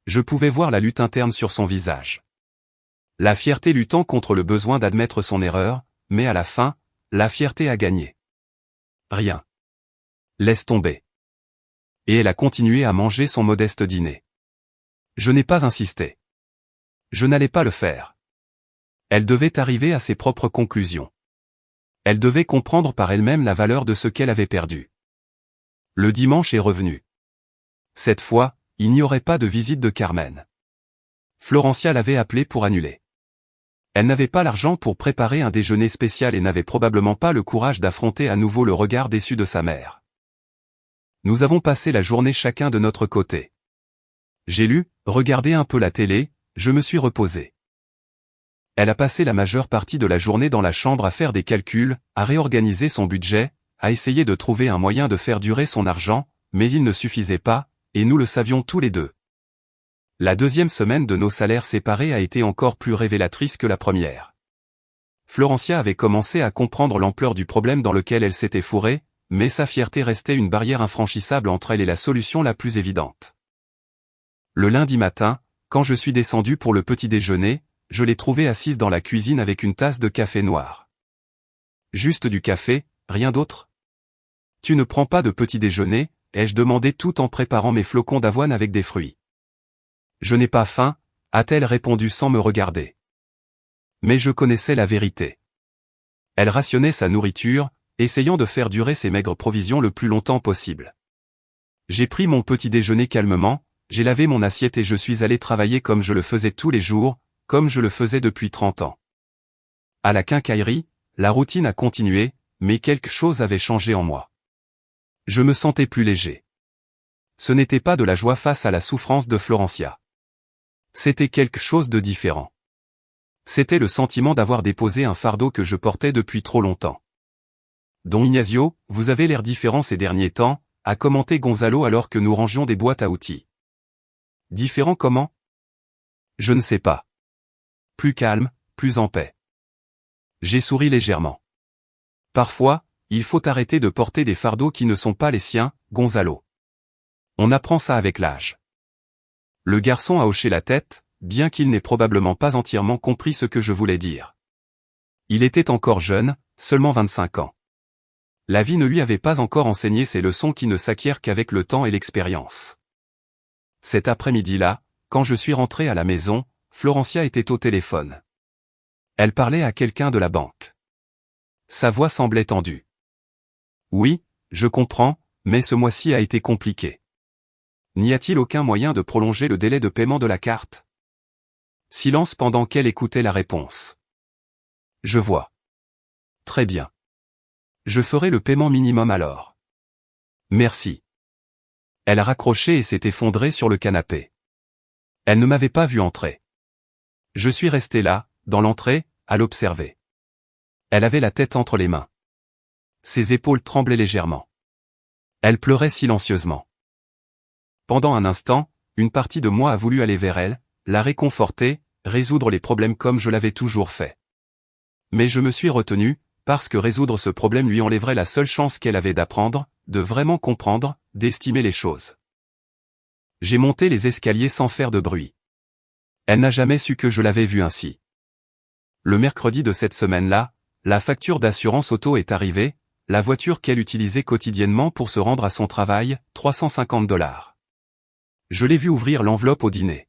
Je pouvais voir la lutte interne sur son visage. La fierté luttant contre le besoin d'admettre son erreur, mais à la fin, la fierté a gagné. Rien. Laisse tomber. Et elle a continué à manger son modeste dîner. Je n'ai pas insisté. Je n'allais pas le faire. Elle devait arriver à ses propres conclusions. Elle devait comprendre par elle-même la valeur de ce qu'elle avait perdu. Le dimanche est revenu. Cette fois, il n'y aurait pas de visite de Carmen. Florencia l'avait appelée pour annuler. Elle n'avait pas l'argent pour préparer un déjeuner spécial et n'avait probablement pas le courage d'affronter à nouveau le regard déçu de sa mère. Nous avons passé la journée chacun de notre côté. J'ai lu, regardé un peu la télé, je me suis reposé. Elle a passé la majeure partie de la journée dans la chambre à faire des calculs, à réorganiser son budget, à essayer de trouver un moyen de faire durer son argent, mais il ne suffisait pas, et nous le savions tous les deux. La deuxième semaine de nos salaires séparés a été encore plus révélatrice que la première. Florencia avait commencé à comprendre l'ampleur du problème dans lequel elle s'était fourrée, mais sa fierté restait une barrière infranchissable entre elle et la solution la plus évidente. Le lundi matin, quand je suis descendu pour le petit déjeuner, je l'ai trouvée assise dans la cuisine avec une tasse de café noir. Juste du café, rien d'autre? Tu ne prends pas de petit déjeuner, ai-je demandé tout en préparant mes flocons d'avoine avec des fruits. Je n'ai pas faim, a-t-elle répondu sans me regarder. Mais je connaissais la vérité. Elle rationnait sa nourriture, essayant de faire durer ses maigres provisions le plus longtemps possible. J'ai pris mon petit déjeuner calmement, j'ai lavé mon assiette et je suis allé travailler comme je le faisais tous les jours, comme je le faisais depuis 30 ans. À la quincaillerie, la routine a continué, mais quelque chose avait changé en moi. Je me sentais plus léger. Ce n'était pas de la joie face à la souffrance de Florencia. C'était quelque chose de différent. C'était le sentiment d'avoir déposé un fardeau que je portais depuis trop longtemps. Don Ignacio, vous avez l'air différent ces derniers temps, a commenté Gonzalo alors que nous rangions des boîtes à outils. Différent comment? Je ne sais pas. Plus calme, plus en paix. J'ai souri légèrement. Parfois, il faut arrêter de porter des fardeaux qui ne sont pas les siens, Gonzalo. On apprend ça avec l'âge. Le garçon a hoché la tête, bien qu'il n'ait probablement pas entièrement compris ce que je voulais dire. Il était encore jeune, seulement 25 ans. La vie ne lui avait pas encore enseigné ces leçons qui ne s'acquièrent qu'avec le temps et l'expérience. Cet après-midi-là, quand je suis rentré à la maison, Florencia était au téléphone. Elle parlait à quelqu'un de la banque. Sa voix semblait tendue. Oui, je comprends, mais ce mois-ci a été compliqué. N'y a-t-il aucun moyen de prolonger le délai de paiement de la carte? Silence pendant qu'elle écoutait la réponse. Je vois. Très bien. Je ferai le paiement minimum alors. Merci. Elle a raccroché et s'est effondrée sur le canapé. Elle ne m'avait pas vu entrer. Je suis resté là, dans l'entrée, à l'observer. Elle avait la tête entre les mains. Ses épaules tremblaient légèrement. Elle pleurait silencieusement. Pendant un instant, une partie de moi a voulu aller vers elle, la réconforter, résoudre les problèmes comme je l'avais toujours fait. Mais je me suis retenu, parce que résoudre ce problème lui enlèverait la seule chance qu'elle avait d'apprendre, de vraiment comprendre, d'estimer les choses. J'ai monté les escaliers sans faire de bruit. Elle n'a jamais su que je l'avais vue ainsi. Le mercredi de cette semaine-là, la facture d'assurance auto est arrivée, la voiture qu'elle utilisait quotidiennement pour se rendre à son travail, $350. Je l'ai vue ouvrir l'enveloppe au dîner.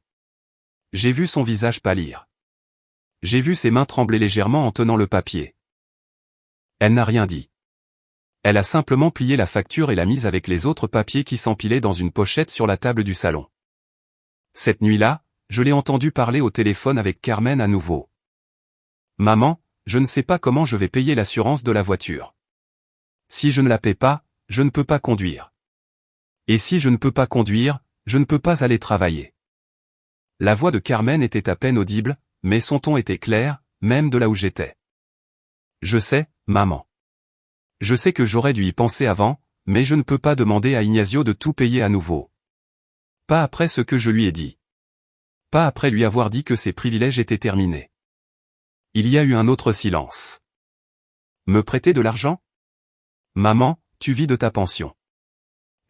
J'ai vu son visage pâlir. J'ai vu ses mains trembler légèrement en tenant le papier. Elle n'a rien dit. Elle a simplement plié la facture et l'a mise avec les autres papiers qui s'empilaient dans une pochette sur la table du salon. Cette nuit-là, je l'ai entendu parler au téléphone avec Carmen à nouveau. Maman, je ne sais pas comment je vais payer l'assurance de la voiture. Si je ne la paie pas, je ne peux pas conduire. Et si je ne peux pas conduire, je ne peux pas aller travailler. La voix de Carmen était à peine audible, mais son ton était clair, même de là où j'étais. Je sais, maman. Je sais que j'aurais dû y penser avant, mais je ne peux pas demander à Ignacio de tout payer à nouveau. Pas après ce que je lui ai dit. Pas après lui avoir dit que ses privilèges étaient terminés. Il y a eu un autre silence. Me prêter de l'argent? Maman, tu vis de ta pension.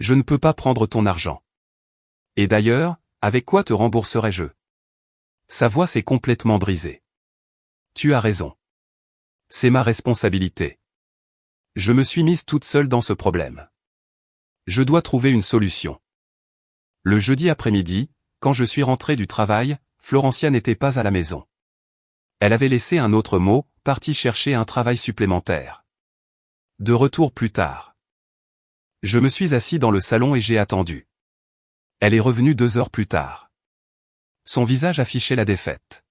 Je ne peux pas prendre ton argent. Et d'ailleurs, avec quoi te rembourserai-je? Sa voix s'est complètement brisée. Tu as raison. C'est ma responsabilité. Je me suis mise toute seule dans ce problème. Je dois trouver une solution. Le jeudi après-midi, quand je suis rentré du travail, Florencia n'était pas à la maison. Elle avait laissé un autre mot, partie chercher un travail supplémentaire. De retour plus tard. Je me suis assis dans le salon et j'ai attendu. Elle est revenue 2 heures plus tard. Son visage affichait la défaite.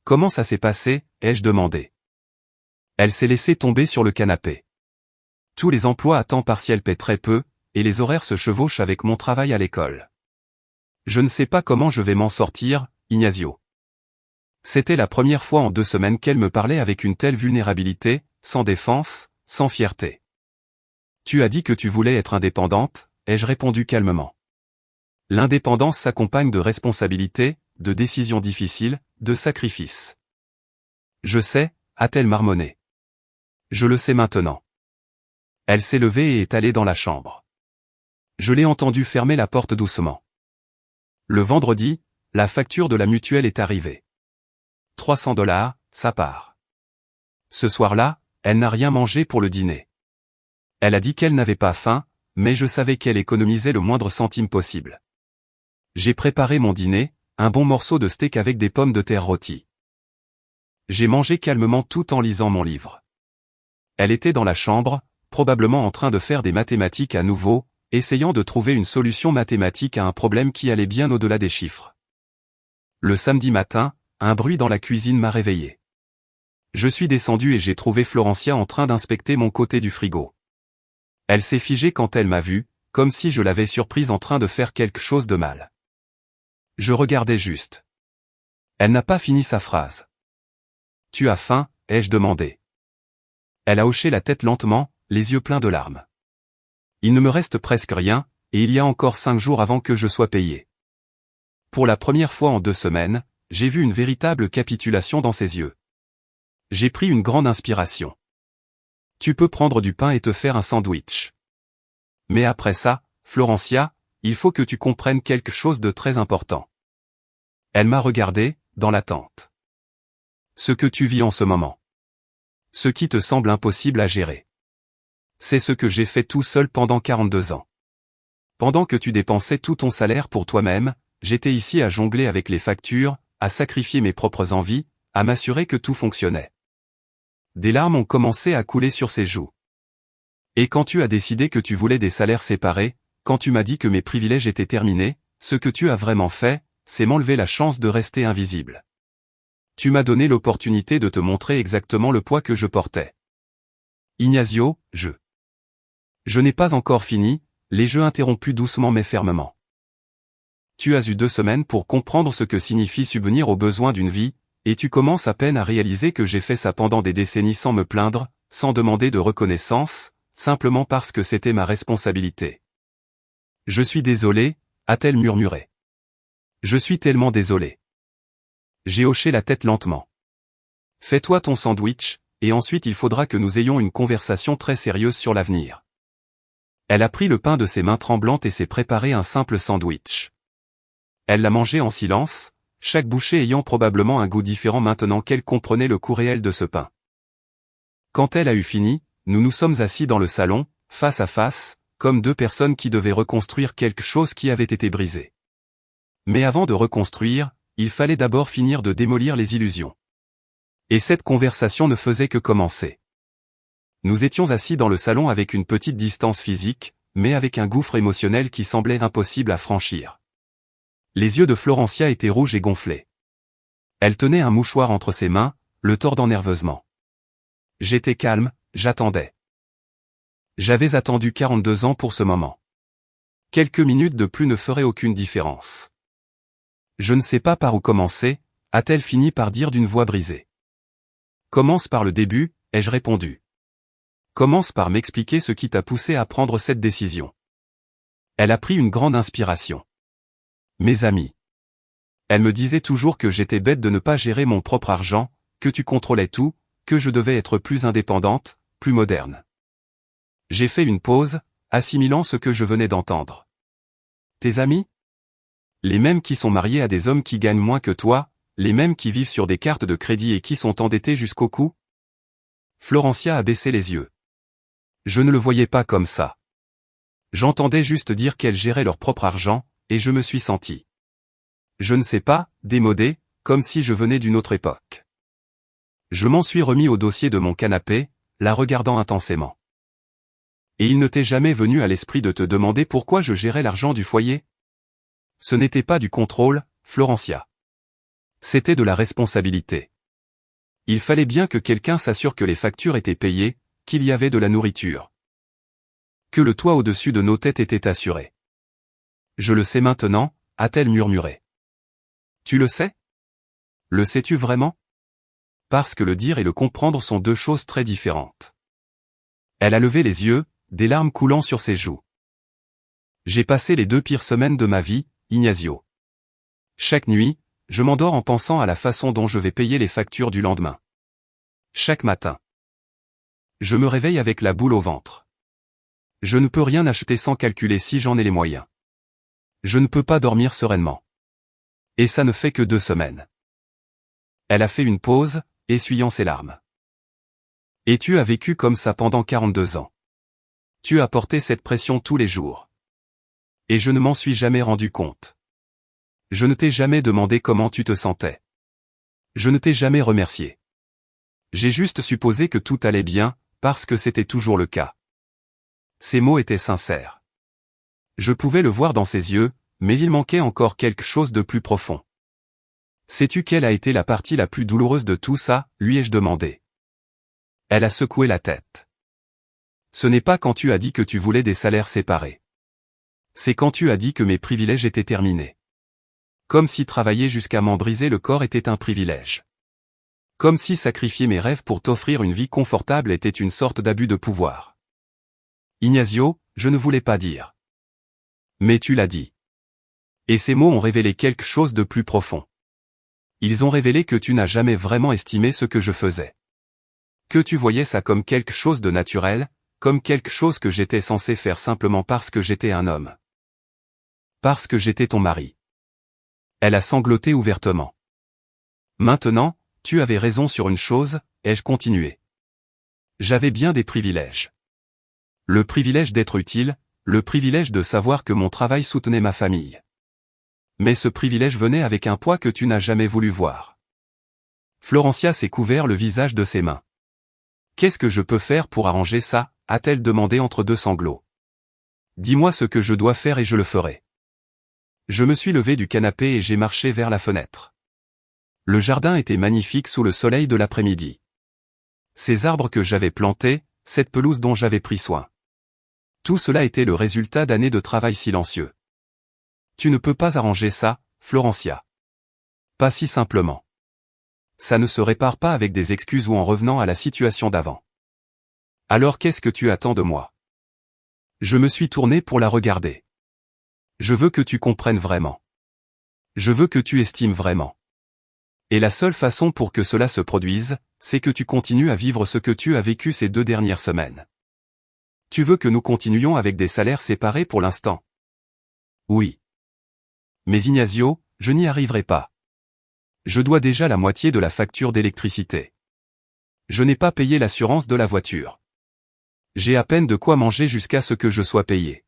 Comment ça s'est passé, ai-je demandé. Elle s'est laissée tomber sur le canapé. Tous les emplois à temps partiel paient très peu, et les horaires se chevauchent avec mon travail à l'école. Je ne sais pas comment je vais m'en sortir, Ignacio. C'était la première fois en 2 semaines qu'elle me parlait avec une telle vulnérabilité, sans défense, sans fierté. Tu as dit que tu voulais être indépendante, ai-je répondu calmement. L'indépendance s'accompagne de responsabilités, de décisions difficiles, de sacrifices. Je sais, a-t-elle marmonné. Je le sais maintenant. Elle s'est levée et est allée dans la chambre. Je l'ai entendue fermer la porte doucement. Le vendredi, la facture de la mutuelle est arrivée. 300 $, ça part. Ce soir-là, elle n'a rien mangé pour le dîner. Elle a dit qu'elle n'avait pas faim, mais je savais qu'elle économisait le moindre centime possible. J'ai préparé mon dîner, un bon morceau de steak avec des pommes de terre rôties. J'ai mangé calmement tout en lisant mon livre. Elle était dans la chambre, probablement en train de faire des mathématiques à nouveau, essayant de trouver une solution mathématique à un problème qui allait bien au-delà des chiffres. Le samedi matin, un bruit dans la cuisine m'a réveillé. Je suis descendu et j'ai trouvé Florencia en train d'inspecter mon côté du frigo. Elle s'est figée quand elle m'a vu, comme si je l'avais surprise en train de faire quelque chose de mal. Je regardais juste. Elle n'a pas fini sa phrase. « Tu as faim ?» ai-je demandé. Elle a hoché la tête lentement, les yeux pleins de larmes. Il ne me reste presque rien, et il y a encore 5 jours avant que je sois payé. Pour la première fois en 2 semaines, j'ai vu une véritable capitulation dans ses yeux. J'ai pris une grande inspiration. Tu peux prendre du pain et te faire un sandwich. Mais après ça, Florencia, il faut que tu comprennes quelque chose de très important. Elle m'a regardé, dans l'attente. Ce que tu vis en ce moment. Ce qui te semble impossible à gérer. C'est ce que j'ai fait tout seul pendant 42 ans. Pendant que tu dépensais tout ton salaire pour toi-même, j'étais ici à jongler avec les factures, à sacrifier mes propres envies, à m'assurer que tout fonctionnait. Des larmes ont commencé à couler sur ses joues. Et quand tu as décidé que tu voulais des salaires séparés, quand tu m'as dit que mes privilèges étaient terminés, ce que tu as vraiment fait, c'est m'enlever la chance de rester invisible. Tu m'as donné l'opportunité de te montrer exactement le poids que je portais. Ignacio, Je n'ai pas encore fini, les jeux interrompus doucement mais fermement. Tu as eu 2 semaines pour comprendre ce que signifie subvenir aux besoins d'une vie, et tu commences à peine à réaliser que j'ai fait ça pendant des décennies sans me plaindre, sans demander de reconnaissance, simplement parce que c'était ma responsabilité. Je suis désolé, a-t-elle murmuré. Je suis tellement désolé. J'ai hoché la tête lentement. Fais-toi ton sandwich, et ensuite il faudra que nous ayons une conversation très sérieuse sur l'avenir. Elle a pris le pain de ses mains tremblantes et s'est préparé un simple sandwich. Elle l'a mangé en silence, chaque bouchée ayant probablement un goût différent maintenant qu'elle comprenait le coût réel de ce pain. Quand elle a eu fini, nous nous sommes assis dans le salon, face à face, comme 2 personnes qui devaient reconstruire quelque chose qui avait été brisé. Mais avant de reconstruire, il fallait d'abord finir de démolir les illusions. Et cette conversation ne faisait que commencer. Nous étions assis dans le salon avec une petite distance physique, mais avec un gouffre émotionnel qui semblait impossible à franchir. Les yeux de Florencia étaient rouges et gonflés. Elle tenait un mouchoir entre ses mains, le tordant nerveusement. J'étais calme, j'attendais. J'avais attendu 42 ans pour ce moment. Quelques minutes de plus ne feraient aucune différence. Je ne sais pas par où commencer, a-t-elle fini par dire d'une voix brisée. Commence par le début, ai-je répondu. Commence par m'expliquer ce qui t'a poussé à prendre cette décision. Elle a pris une grande inspiration. Mes amis. Elle me disait toujours que j'étais bête de ne pas gérer mon propre argent, que tu contrôlais tout, que je devais être plus indépendante, plus moderne. J'ai fait une pause, assimilant ce que je venais d'entendre. Tes amis? Les mêmes qui sont mariés à des hommes qui gagnent moins que toi, les mêmes qui vivent sur des cartes de crédit et qui sont endettés jusqu'au cou? Florencia a baissé les yeux. Je ne le voyais pas comme ça. J'entendais juste dire qu'elles géraient leur propre argent, et je me suis senti. Je ne sais pas, démodé, comme si je venais d'une autre époque. Je m'en suis remis au dossier de mon canapé, la regardant intensément. Et il ne t'est jamais venu à l'esprit de te demander pourquoi je gérais l'argent du foyer? Ce n'était pas du contrôle, Florencia. C'était de la responsabilité. Il fallait bien que quelqu'un s'assure que les factures étaient payées, qu'il y avait de la nourriture. Que le toit au-dessus de nos têtes était assuré. Je le sais maintenant, a-t-elle murmuré. Tu le sais? Le sais-tu vraiment? Parce que le dire et le comprendre sont deux choses très différentes. Elle a levé les yeux, des larmes coulant sur ses joues. J'ai passé les 2 pires semaines de ma vie, Ignacio. Chaque nuit, je m'endors en pensant à la façon dont je vais payer les factures du lendemain. Chaque matin. Je me réveille avec la boule au ventre. Je ne peux rien acheter sans calculer si j'en ai les moyens. Je ne peux pas dormir sereinement. Et ça ne fait que 2 semaines. Elle a fait une pause, essuyant ses larmes. Et tu as vécu comme ça pendant 42 ans. Tu as porté cette pression tous les jours. Et je ne m'en suis jamais rendu compte. Je ne t'ai jamais demandé comment tu te sentais. Je ne t'ai jamais remercié. J'ai juste supposé que tout allait bien, parce que c'était toujours le cas. Ces mots étaient sincères. Je pouvais le voir dans ses yeux, mais il manquait encore quelque chose de plus profond. Sais-tu quelle a été la partie la plus douloureuse de tout ça, lui ai-je demandé. Elle a secoué la tête. Ce n'est pas quand tu as dit que tu voulais des salaires séparés. C'est quand tu as dit que mes privilèges étaient terminés. Comme si travailler jusqu'à m'en briser le corps était un privilège. Comme si sacrifier mes rêves pour t'offrir une vie confortable était une sorte d'abus de pouvoir. Ignacio, je ne voulais pas dire. Mais tu l'as dit. Et ces mots ont révélé quelque chose de plus profond. Ils ont révélé que tu n'as jamais vraiment estimé ce que je faisais. Que tu voyais ça comme quelque chose de naturel, comme quelque chose que j'étais censé faire simplement parce que j'étais un homme. Parce que j'étais ton mari. Elle a sangloté ouvertement. Maintenant, tu avais raison sur une chose, ai-je continué. J'avais bien des privilèges. Le privilège d'être utile, le privilège de savoir que mon travail soutenait ma famille. Mais ce privilège venait avec un poids que tu n'as jamais voulu voir. Florencia s'est couvert le visage de ses mains. Qu'est-ce que je peux faire pour arranger ça, a-t-elle demandé entre 2 sanglots. Dis-moi ce que je dois faire et je le ferai. Je me suis levé du canapé et j'ai marché vers la fenêtre. Le jardin était magnifique sous le soleil de l'après-midi. Ces arbres que j'avais plantés, cette pelouse dont j'avais pris soin. Tout cela était le résultat d'années de travail silencieux. Tu ne peux pas arranger ça, Florencia. Pas si simplement. Ça ne se répare pas avec des excuses ou en revenant à la situation d'avant. Alors qu'est-ce que tu attends de moi? Je me suis tourné pour la regarder. Je veux que tu comprennes vraiment. Je veux que tu estimes vraiment. Et la seule façon pour que cela se produise, c'est que tu continues à vivre ce que tu as vécu ces 2 dernières semaines. Tu veux que nous continuions avec des salaires séparés pour l'instant? Oui. Mais Ignacio, je n'y arriverai pas. Je dois déjà la moitié de la facture d'électricité. Je n'ai pas payé l'assurance de la voiture. J'ai à peine de quoi manger jusqu'à ce que je sois payé.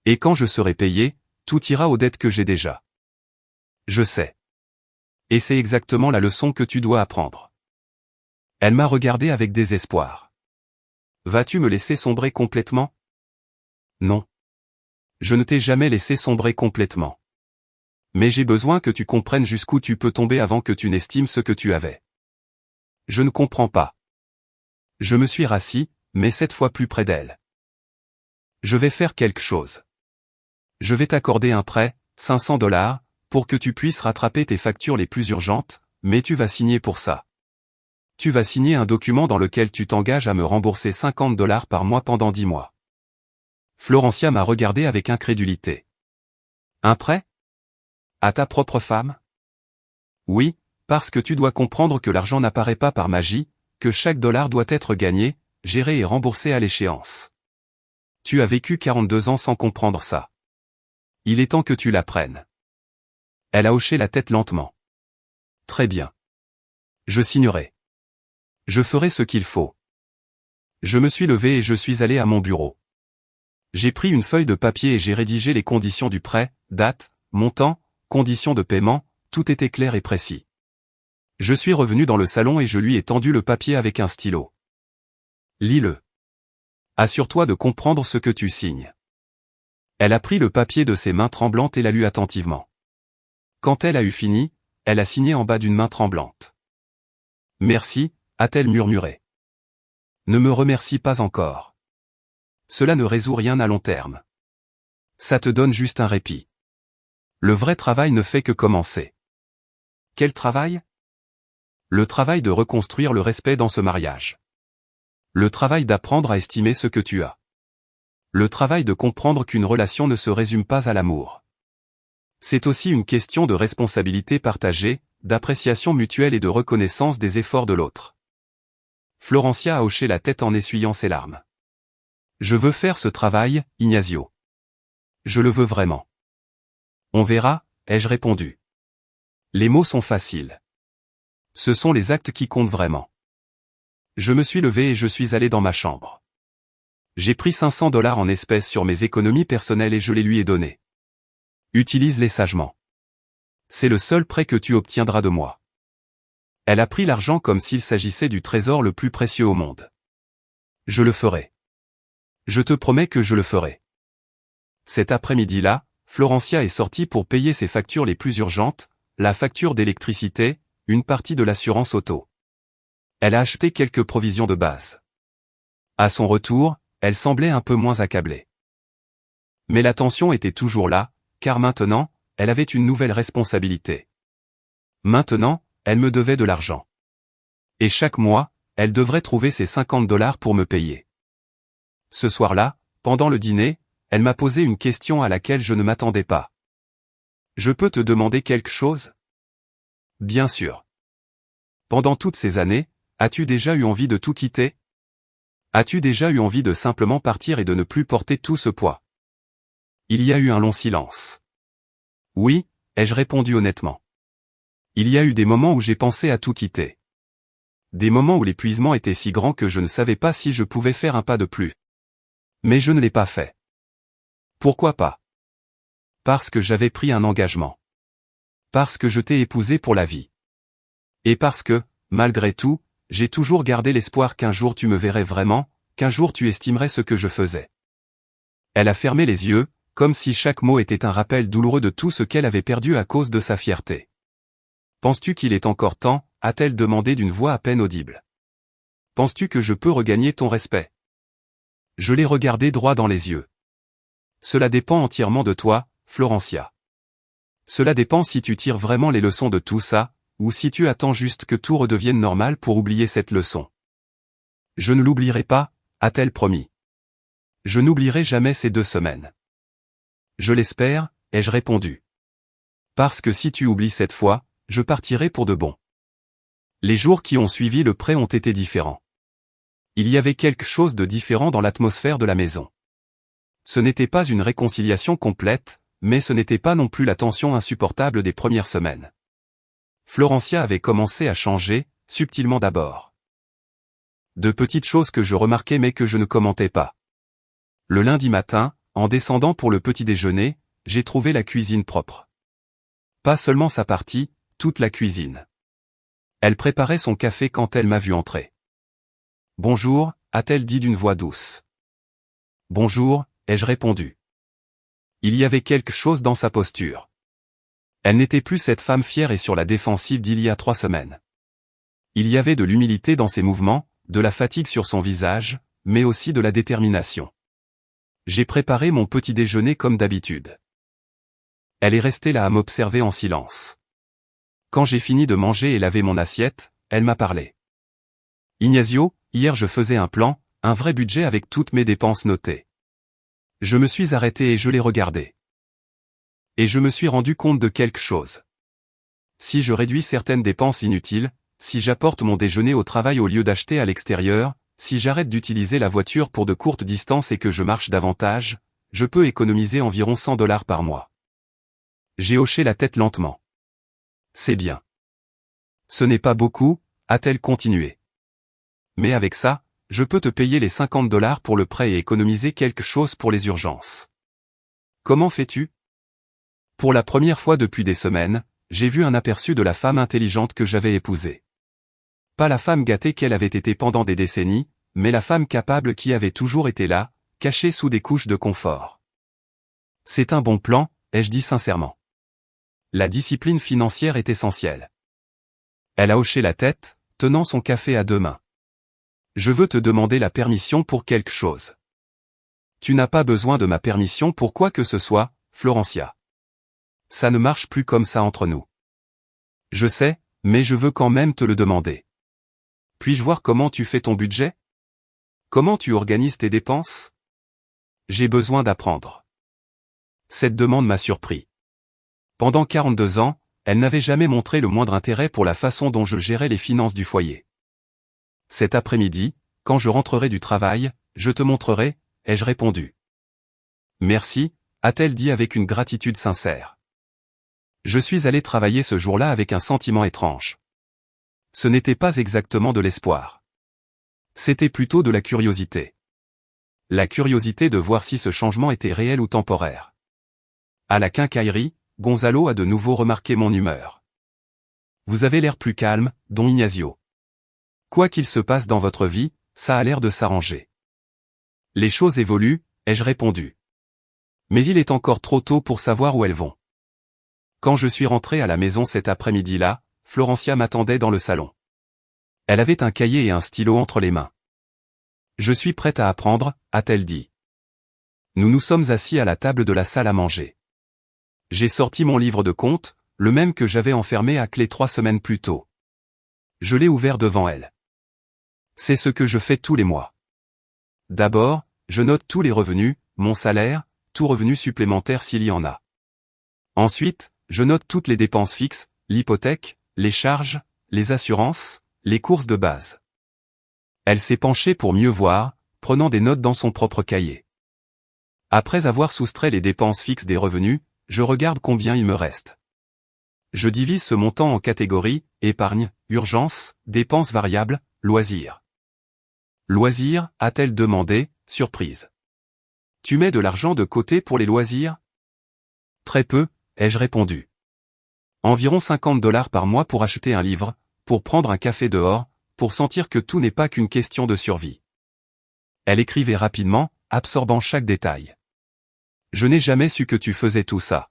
Et quand je serai payé, tout ira aux dettes que j'ai déjà. Je sais. Et c'est exactement la leçon que tu dois apprendre. Elle m'a regardé avec désespoir. Vas-tu me laisser sombrer complètement? Non. Je ne t'ai jamais laissé sombrer complètement. Mais j'ai besoin que tu comprennes jusqu'où tu peux tomber avant que tu n'estimes ce que tu avais. Je ne comprends pas. Je me suis rassis, mais cette fois plus près d'elle. Je vais faire quelque chose. Je vais t'accorder un prêt, $500, pour que tu puisses rattraper tes factures les plus urgentes, mais tu vas signer pour ça. Tu vas signer un document dans lequel tu t'engages à me rembourser $50 par mois pendant 10 mois. Florencia m'a regardé avec incrédulité. Un prêt? À ta propre femme? Oui, parce que tu dois comprendre que l'argent n'apparaît pas par magie, que chaque dollar doit être gagné, géré et remboursé à l'échéance. Tu as vécu 42 ans sans comprendre ça. Il est temps que tu l'apprennes. Elle a hoché la tête lentement. Très bien. Je signerai. Je ferai ce qu'il faut. Je me suis levé et je suis allé à mon bureau. J'ai pris une feuille de papier et j'ai rédigé les conditions du prêt, date, montant, conditions de paiement, tout était clair et précis. Je suis revenu dans le salon et je lui ai tendu le papier avec un stylo. Lis-le. Assure-toi de comprendre ce que tu signes. Elle a pris le papier de ses mains tremblantes et l'a lu attentivement. Quand elle a eu fini, elle a signé en bas d'une main tremblante. Merci, a-t-elle murmuré. Ne me remercie pas encore. Cela ne résout rien à long terme. Ça te donne juste un répit. Le vrai travail ne fait que commencer. Quel travail? Le travail de reconstruire le respect dans ce mariage. Le travail d'apprendre à estimer ce que tu as. Le travail de comprendre qu'une relation ne se résume pas à l'amour. C'est aussi une question de responsabilité partagée, d'appréciation mutuelle et de reconnaissance des efforts de l'autre. Florencia a hoché la tête en essuyant ses larmes. Je veux faire ce travail, Ignacio. Je le veux vraiment. On verra, ai-je répondu. Les mots sont faciles. Ce sont les actes qui comptent vraiment. Je me suis levé et je suis allé dans ma chambre. J'ai pris $500 en espèces sur mes économies personnelles et je les lui ai donnés. Utilise-les sagement. C'est le seul prêt que tu obtiendras de moi. Elle a pris l'argent comme s'il s'agissait du trésor le plus précieux au monde. Je le ferai. Je te promets que je le ferai. Cet après-midi-là, Florencia est sortie pour payer ses factures les plus urgentes, la facture d'électricité, une partie de l'assurance auto. Elle a acheté quelques provisions de base. À son retour, elle semblait un peu moins accablée. Mais la tension était toujours là, car maintenant, elle avait une nouvelle responsabilité. Maintenant, elle me devait de l'argent. Et chaque mois, elle devrait trouver ses $50 pour me payer. Ce soir-là, pendant le dîner, elle m'a posé une question à laquelle je ne m'attendais pas. Je peux te demander quelque chose? Bien sûr. Pendant toutes ces années, as-tu déjà eu envie de tout quitter? As-tu déjà eu envie de simplement partir et de ne plus porter tout ce poids? Il y a eu un long silence. Oui, ai-je répondu honnêtement. Il y a eu des moments où j'ai pensé à tout quitter. Des moments où l'épuisement était si grand que je ne savais pas si je pouvais faire un pas de plus. Mais je ne l'ai pas fait. Pourquoi pas? Parce que j'avais pris un engagement. Parce que je t'ai épousé pour la vie. Et parce que, malgré tout, j'ai toujours gardé l'espoir qu'un jour tu me verrais vraiment, qu'un jour tu estimerais ce que je faisais. Elle a fermé les yeux, comme si chaque mot était un rappel douloureux de tout ce qu'elle avait perdu à cause de sa fierté. Penses-tu qu'il est encore temps, a-t-elle demandé d'une voix à peine audible. Penses-tu que je peux regagner ton respect? Je l'ai regardé droit dans les yeux. Cela dépend entièrement de toi, Florencia. Cela dépend si tu tires vraiment les leçons de tout ça, ou si tu attends juste que tout redevienne normal pour oublier cette leçon. Je ne l'oublierai pas, a-t-elle promis. Je n'oublierai jamais ces 2 semaines. Je l'espère, ai-je répondu. Parce que si tu oublies cette fois, je partirai pour de bon. Les jours qui ont suivi le prêt ont été différents. Il y avait quelque chose de différent dans l'atmosphère de la maison. Ce n'était pas une réconciliation complète, mais ce n'était pas non plus la tension insupportable des premières semaines. Florencia avait commencé à changer, subtilement d'abord. De petites choses que je remarquais mais que je ne commentais pas. Le lundi matin, en descendant pour le petit déjeuner, j'ai trouvé la cuisine propre. Pas seulement sa partie, toute la cuisine. Elle préparait son café quand elle m'a vu entrer. Bonjour, a-t-elle dit d'une voix douce. Bonjour, ai-je répondu. Il y avait quelque chose dans sa posture. Elle n'était plus cette femme fière et sur la défensive d'il y a 3 semaines. Il y avait de l'humilité dans ses mouvements, de la fatigue sur son visage, mais aussi de la détermination. J'ai préparé mon petit déjeuner comme d'habitude. Elle est restée là à m'observer en silence. Quand j'ai fini de manger et laver mon assiette, elle m'a parlé. Ignacio, hier je faisais un plan, un vrai budget avec toutes mes dépenses notées. Je me suis arrêté et je l'ai regardé. Et je me suis rendu compte de quelque chose. Si je réduis certaines dépenses inutiles, si j'apporte mon déjeuner au travail au lieu d'acheter à l'extérieur, si j'arrête d'utiliser la voiture pour de courtes distances et que je marche davantage, je peux économiser environ $100 par mois. J'ai hoché la tête lentement. C'est bien. Ce n'est pas beaucoup, a-t-elle continué. Mais avec ça, je peux te payer les $50 pour le prêt et économiser quelque chose pour les urgences. Comment fais-tu? Pour la première fois depuis des semaines, j'ai vu un aperçu de la femme intelligente que j'avais épousée. Pas la femme gâtée qu'elle avait été pendant des décennies, mais la femme capable qui avait toujours été là, cachée sous des couches de confort. C'est un bon plan, ai-je dit sincèrement. La discipline financière est essentielle. Elle a hoché la tête, tenant son café à deux mains. Je veux te demander la permission pour quelque chose. Tu n'as pas besoin de ma permission pour quoi que ce soit, Florencia. Ça ne marche plus comme ça entre nous. Je sais, mais je veux quand même te le demander. Puis-je voir comment tu fais ton budget? Comment tu organises tes dépenses? J'ai besoin d'apprendre. Cette demande m'a surpris. Pendant 42 ans, elle n'avait jamais montré le moindre intérêt pour la façon dont je gérais les finances du foyer. Cet après-midi, quand je rentrerai du travail, je te montrerai, ai-je répondu. Merci, a-t-elle dit avec une gratitude sincère. Je suis allé travailler ce jour-là avec un sentiment étrange. Ce n'était pas exactement de l'espoir. C'était plutôt de la curiosité. La curiosité de voir si ce changement était réel ou temporaire. À la quincaillerie, Gonzalo a de nouveau remarqué mon humeur. Vous avez l'air plus calme, don Ignacio. Quoi qu'il se passe dans votre vie, ça a l'air de s'arranger. Les choses évoluent, ai-je répondu. Mais il est encore trop tôt pour savoir où elles vont. Quand je suis rentré à la maison cet après-midi-là, Florencia m'attendait dans le salon. Elle avait un cahier et un stylo entre les mains. Je suis prête à apprendre, a-t-elle dit. Nous nous sommes assis à la table de la salle à manger. J'ai sorti mon livre de comptes, le même que j'avais enfermé à clé 3 semaines plus tôt. Je l'ai ouvert devant elle. C'est ce que je fais tous les mois. D'abord, je note tous les revenus, mon salaire, tout revenu supplémentaire s'il y en a. Ensuite, je note toutes les dépenses fixes, l'hypothèque, les charges, les assurances, les courses de base. Elle s'est penchée pour mieux voir, prenant des notes dans son propre cahier. Après avoir soustrait les dépenses fixes des revenus, je regarde combien il me reste. Je divise ce montant en catégories, épargne, urgence, dépenses variables, loisirs. Loisirs, a-t-elle demandé, surprise. Tu mets de l'argent de côté pour les loisirs? Très peu, ai-je répondu. Environ $50 par mois pour acheter un livre, pour prendre un café dehors, pour sentir que tout n'est pas qu'une question de survie. Elle écrivait rapidement, absorbant chaque détail. Je n'ai jamais su que tu faisais tout ça.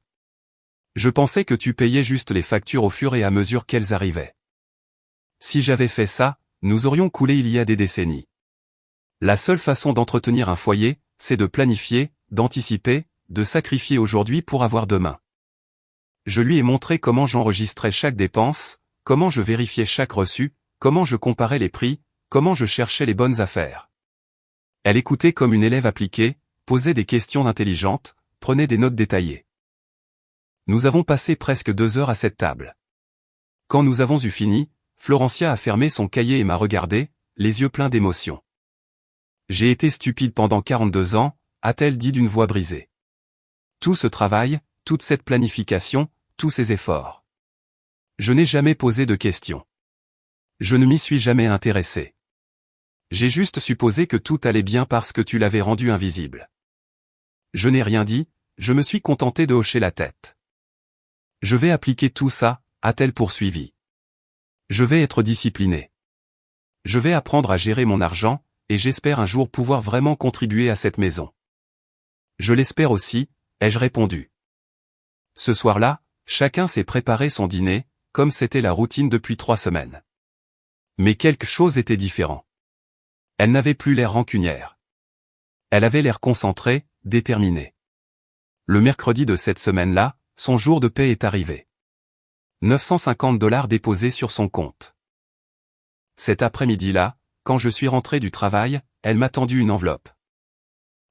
Je pensais que tu payais juste les factures au fur et à mesure qu'elles arrivaient. Si j'avais fait ça, nous aurions coulé il y a des décennies. La seule façon d'entretenir un foyer, c'est de planifier, d'anticiper, de sacrifier aujourd'hui pour avoir demain. Je lui ai montré comment j'enregistrais chaque dépense, comment je vérifiais chaque reçu, comment je comparais les prix, comment je cherchais les bonnes affaires. Elle écoutait comme une élève appliquée, posait des questions intelligentes, prenait des notes détaillées. Nous avons passé presque 2 heures à cette table. Quand nous avons eu fini, Florencia a fermé son cahier et m'a regardé, les yeux pleins d'émotion. J'ai été stupide pendant 42 ans, a-t-elle dit d'une voix brisée. Tout ce travail, toute cette planification, tous ces efforts. Je n'ai jamais posé de questions. Je ne m'y suis jamais intéressé. J'ai juste supposé que tout allait bien parce que tu l'avais rendu invisible. Je n'ai rien dit, je me suis contenté de hocher la tête. Je vais appliquer tout ça, a-t-elle poursuivi. Je vais être discipliné. Je vais apprendre à gérer mon argent, et j'espère un jour pouvoir vraiment contribuer à cette maison. Je l'espère aussi, ai-je répondu. Ce soir-là, chacun s'est préparé son dîner, comme c'était la routine depuis 3 semaines. Mais quelque chose était différent. Elle n'avait plus l'air rancunière. Elle avait l'air concentrée, déterminée. Le mercredi de cette semaine-là, son jour de paie est arrivé. $950 déposés sur son compte. Cet après-midi-là, quand je suis rentré du travail, elle m'a tendu une enveloppe.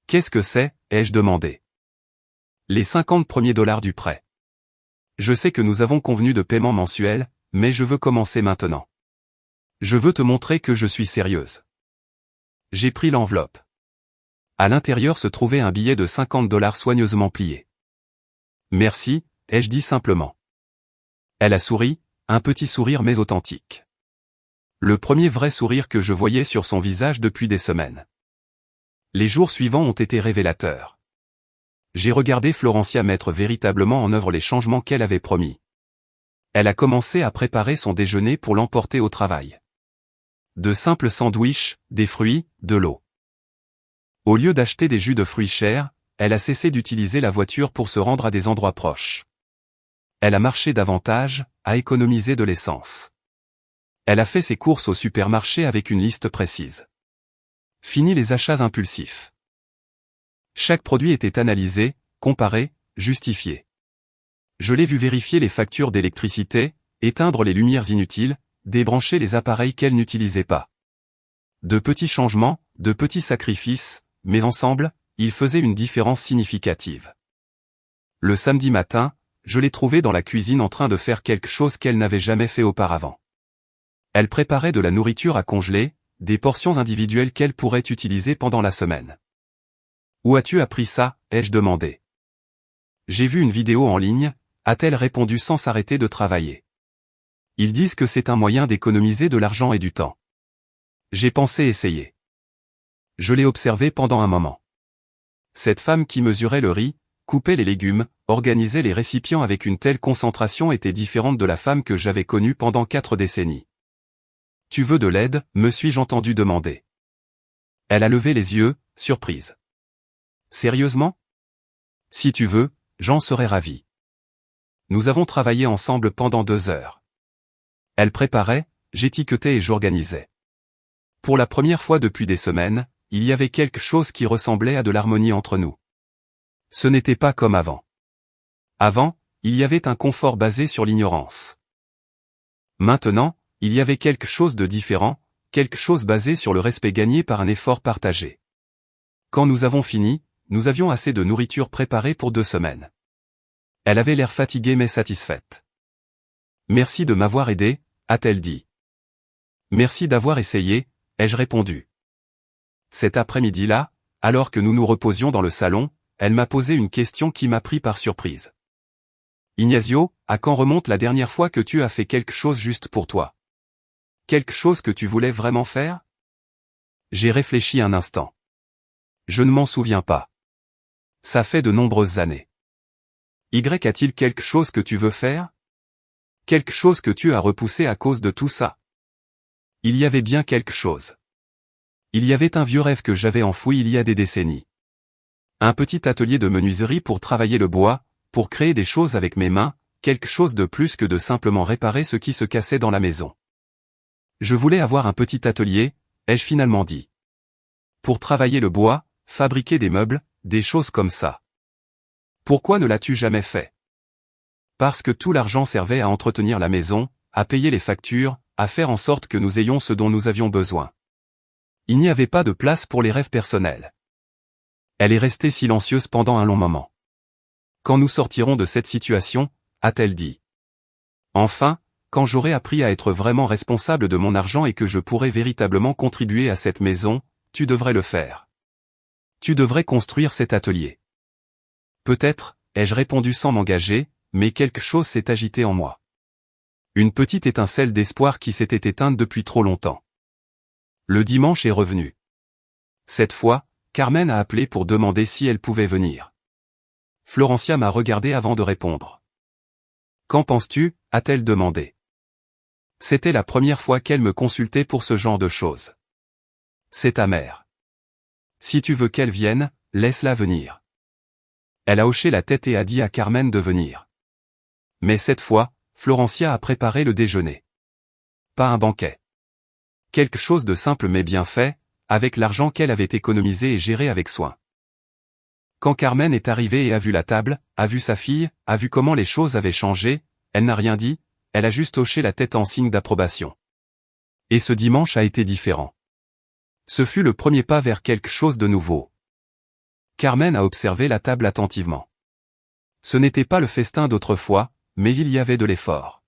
Qu'est-ce que c'est, ai-je demandé. Les 50 premiers dollars du prêt. Je sais que nous avons convenu de paiement mensuel, mais je veux commencer maintenant. Je veux te montrer que je suis sérieuse. J'ai pris l'enveloppe. À l'intérieur se trouvait un billet de $50 soigneusement plié. Merci, ai-je dit simplement. Elle a souri, un petit sourire mais authentique. Le premier vrai sourire que je voyais sur son visage depuis des semaines. Les jours suivants ont été révélateurs. J'ai regardé Florencia mettre véritablement en œuvre les changements qu'elle avait promis. Elle a commencé à préparer son déjeuner pour l'emporter au travail. De simples sandwichs, des fruits, de l'eau. Au lieu d'acheter des jus de fruits chers, elle a cessé d'utiliser la voiture pour se rendre à des endroits proches. Elle a marché davantage, a économisé de l'essence. Elle a fait ses courses au supermarché avec une liste précise. Fini les achats impulsifs. Chaque produit était analysé, comparé, justifié. Je l'ai vu vérifier les factures d'électricité, éteindre les lumières inutiles, débrancher les appareils qu'elle n'utilisait pas. De petits changements, de petits sacrifices, mais ensemble, ils faisaient une différence significative. Le samedi matin, je l'ai trouvée dans la cuisine en train de faire quelque chose qu'elle n'avait jamais fait auparavant. Elle préparait de la nourriture à congeler, des portions individuelles qu'elle pourrait utiliser pendant la semaine. « Où as-tu appris ça ?» ai-je demandé. « J'ai vu une vidéo en ligne », a-t-elle répondu sans s'arrêter de travailler. Ils disent que c'est un moyen d'économiser de l'argent et du temps. J'ai pensé essayer. Je l'ai observée pendant un moment. Cette femme qui mesurait le riz, coupait les légumes, organisait les récipients avec une telle concentration était différente de la femme que j'avais connue pendant 4 décennies. « Tu veux de l'aide ?» me suis-je entendu demander. Elle a levé les yeux, surprise. « Sérieusement ? Si tu veux, j'en serais ravi. » Nous avons travaillé ensemble pendant 2 heures. Elle préparait, j'étiquetais et j'organisais. Pour la première fois depuis des semaines, il y avait quelque chose qui ressemblait à de l'harmonie entre nous. Ce n'était pas comme avant. Avant, il y avait un confort basé sur l'ignorance. Maintenant, il y avait quelque chose de différent, quelque chose basé sur le respect gagné par un effort partagé. Quand nous avons fini, nous avions assez de nourriture préparée pour 2 semaines. Elle avait l'air fatiguée mais satisfaite. « Merci de m'avoir aidé », a-t-elle dit. « Merci d'avoir essayé », ai-je répondu. Cet après-midi-là, alors que nous nous reposions dans le salon, elle m'a posé une question qui m'a pris par surprise. « Ignazio, à quand remonte la dernière fois que tu as fait quelque chose juste pour toi ? Quelque chose que tu voulais vraiment faire ?» J'ai réfléchi un instant. Je ne m'en souviens pas. Ça fait de nombreuses années. Y a-t-il quelque chose que tu veux faire ? Quelque chose que tu as repoussé à cause de tout ça ? Il y avait bien quelque chose. Il y avait un vieux rêve que j'avais enfoui il y a des décennies. Un petit atelier de menuiserie pour travailler le bois, pour créer des choses avec mes mains, quelque chose de plus que de simplement réparer ce qui se cassait dans la maison. Je voulais avoir un petit atelier, ai-je finalement dit. Pour travailler le bois, fabriquer des meubles, des choses comme ça. Pourquoi ne l'as-tu jamais fait ? Parce que tout l'argent servait à entretenir la maison, à payer les factures, à faire en sorte que nous ayons ce dont nous avions besoin. Il n'y avait pas de place pour les rêves personnels. Elle est restée silencieuse pendant un long moment. Quand nous sortirons de cette situation, a-t-elle dit. Enfin, quand j'aurai appris à être vraiment responsable de mon argent et que je pourrai véritablement contribuer à cette maison, tu devrais le faire. Tu devrais construire cet atelier. Peut-être, ai-je répondu sans m'engager, mais quelque chose s'est agité en moi. Une petite étincelle d'espoir qui s'était éteinte depuis trop longtemps. Le dimanche est revenu. Cette fois, Carmen a appelé pour demander si elle pouvait venir. Florencia m'a regardé avant de répondre. « Qu'en penses-tu » a-t-elle demandé. C'était la première fois qu'elle me consultait pour ce genre de choses. C'est amer. Si tu veux qu'elle vienne, laisse-la venir. Elle a hoché la tête et a dit à Carmen de venir. Mais cette fois, Florencia a préparé le déjeuner. Pas un banquet. Quelque chose de simple mais bien fait, avec l'argent qu'elle avait économisé et géré avec soin. Quand Carmen est arrivée et a vu la table, a vu sa fille, a vu comment les choses avaient changé, elle n'a rien dit, elle a juste hoché la tête en signe d'approbation. Et ce dimanche a été différent. Ce fut le premier pas vers quelque chose de nouveau. Carmen a observé la table attentivement. Ce n'était pas le festin d'autrefois, mais il y avait de l'effort.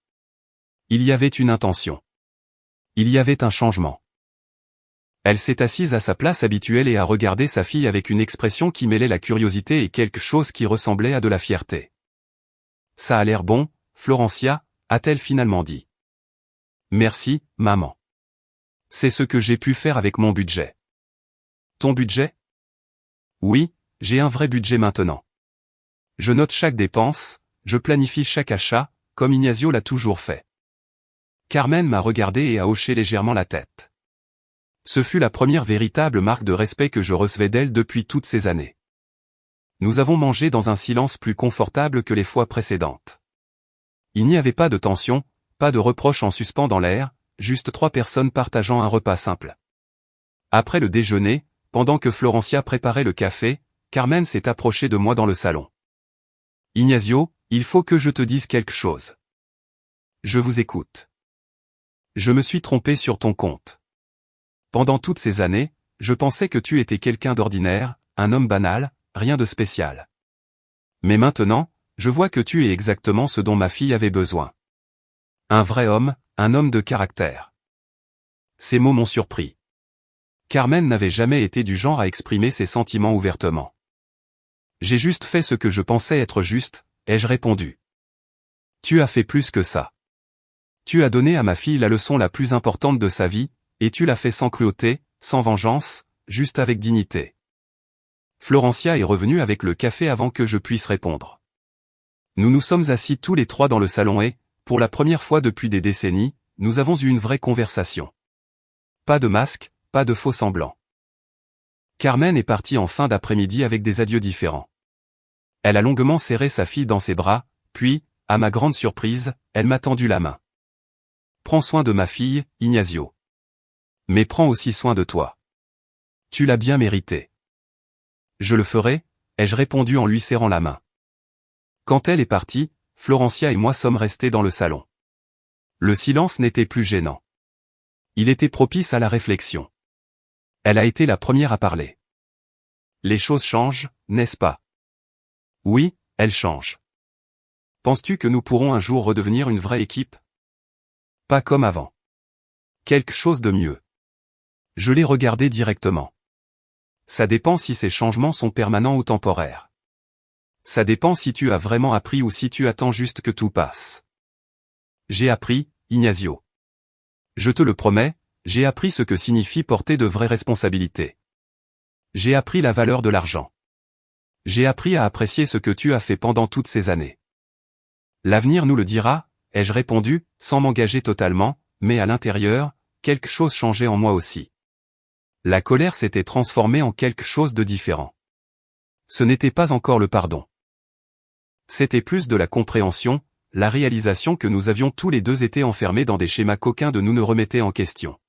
Il y avait une intention. Il y avait un changement. Elle s'est assise à sa place habituelle et a regardé sa fille avec une expression qui mêlait la curiosité et quelque chose qui ressemblait à de la fierté. « Ça a l'air bon, Florencia » a-t-elle finalement dit. « Merci, maman. C'est ce que j'ai pu faire avec mon budget. » « Ton budget ? » ?»« Oui, j'ai un vrai budget maintenant. Je note chaque dépense, je planifie chaque achat, comme Ignazio l'a toujours fait. » Carmen m'a regardé et a hoché légèrement la tête. Ce fut la première véritable marque de respect que je recevais d'elle depuis toutes ces années. Nous avons mangé dans un silence plus confortable que les fois précédentes. Il n'y avait pas de tension, pas de reproches en suspens dans l'air, juste 3 personnes partageant un repas simple. Après le déjeuner, pendant que Florencia préparait le café, Carmen s'est approchée de moi dans le salon. « Ignacio, il faut que je te dise quelque chose. » « Je vous écoute. »« Je me suis trompé sur ton compte. Pendant toutes ces années, je pensais que tu étais quelqu'un d'ordinaire, un homme banal, rien de spécial. Mais maintenant, je vois que tu es exactement ce dont ma fille avait besoin. Un vrai homme, un homme de caractère. » Ces mots m'ont surpris. Carmen n'avait jamais été du genre à exprimer ses sentiments ouvertement. « J'ai juste fait ce que je pensais être juste, » ai-je répondu. « Tu as fait plus que ça. Tu as donné à ma fille la leçon la plus importante de sa vie, et tu l'as fait sans cruauté, sans vengeance, juste avec dignité. » Florencia est revenue avec le café avant que je puisse répondre. Nous nous sommes assis tous les 3 dans le salon et, pour la première fois depuis des décennies, nous avons eu une vraie conversation. Pas de masque, pas de faux semblants. Carmen est partie en fin d'après-midi avec des adieux différents. Elle a longuement serré sa fille dans ses bras, puis, à ma grande surprise, elle m'a tendu la main. « Prends soin de ma fille, Ignacio. Mais prends aussi soin de toi. Tu l'as bien mérité. »« Je le ferai, » ai-je répondu en lui serrant la main. Quand elle est partie, Florencia et moi sommes restés dans le salon. Le silence n'était plus gênant. Il était propice à la réflexion. Elle a été la première à parler. « Les choses changent, n'est-ce pas ? » ?»« Oui, elles changent. Penses-tu que nous pourrons un jour redevenir une vraie équipe ? » ?»« Pas comme avant. Quelque chose de mieux. » Je l'ai regardé directement. « Ça dépend si ces changements sont permanents ou temporaires. Ça dépend si tu as vraiment appris ou si tu attends juste que tout passe. » J'ai appris, Ignacio. Je te le promets, j'ai appris ce que signifie porter de vraies responsabilités. J'ai appris la valeur de l'argent. J'ai appris à apprécier ce que tu as fait pendant toutes ces années. L'avenir nous le dira, ai-je répondu, sans m'engager totalement, mais à l'intérieur, quelque chose changeait en moi aussi. La colère s'était transformée en quelque chose de différent. Ce n'était pas encore le pardon. C'était plus de la compréhension, la réalisation que nous avions tous les deux été enfermés dans des schémas qu'aucun de nous ne remettait en question.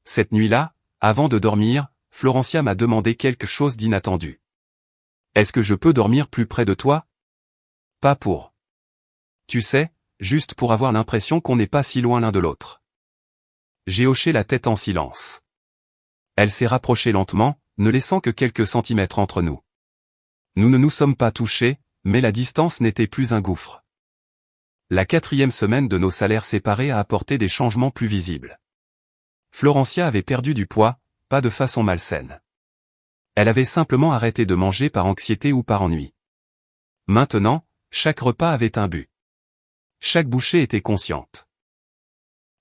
Cette nuit-là, avant de dormir, Florencia m'a demandé quelque chose d'inattendu. « Est-ce que je peux dormir plus près de toi ? Pas pour. Tu sais, juste pour avoir l'impression qu'on n'est pas si loin l'un de l'autre. » J'ai hoché la tête en silence. Elle s'est rapprochée lentement, ne laissant que quelques centimètres entre nous. Nous ne nous sommes pas touchés, mais la distance n'était plus un gouffre. La 4e semaine de nos salaires séparés a apporté des changements plus visibles. Florencia avait perdu du poids, pas de façon malsaine. Elle avait simplement arrêté de manger par anxiété ou par ennui. Maintenant, chaque repas avait un but. Chaque bouchée était consciente.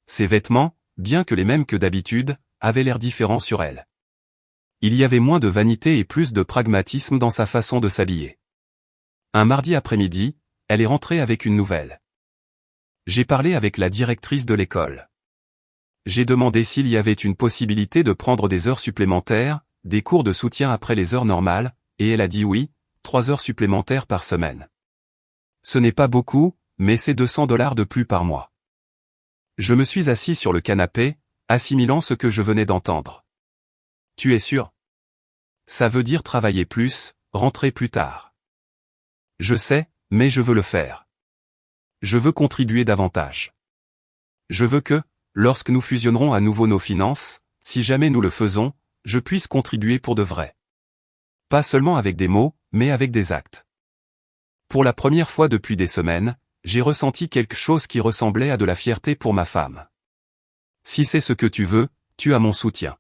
Ses vêtements, bien que les mêmes que d'habitude, avaient l'air différents sur elle. Il y avait moins de vanité et plus de pragmatisme dans sa façon de s'habiller. Un mardi après-midi, elle est rentrée avec une nouvelle. J'ai parlé avec la directrice de l'école. J'ai demandé s'il y avait une possibilité de prendre des heures supplémentaires, des cours de soutien après les heures normales, et elle a dit oui, 3 heures supplémentaires par semaine. Ce n'est pas beaucoup, mais c'est $200 de plus par mois. Je me suis assis sur le canapé, assimilant ce que je venais d'entendre. Tu es sûr? Ça veut dire travailler plus, rentrer plus tard. Je sais, mais je veux le faire. Je veux contribuer davantage. Je veux que, lorsque nous fusionnerons à nouveau nos finances, si jamais nous le faisons, je puisse contribuer pour de vrai. Pas seulement avec des mots, mais avec des actes. Pour la première fois depuis des semaines, j'ai ressenti quelque chose qui ressemblait à de la fierté pour ma femme. Si c'est ce que tu veux, tu as mon soutien.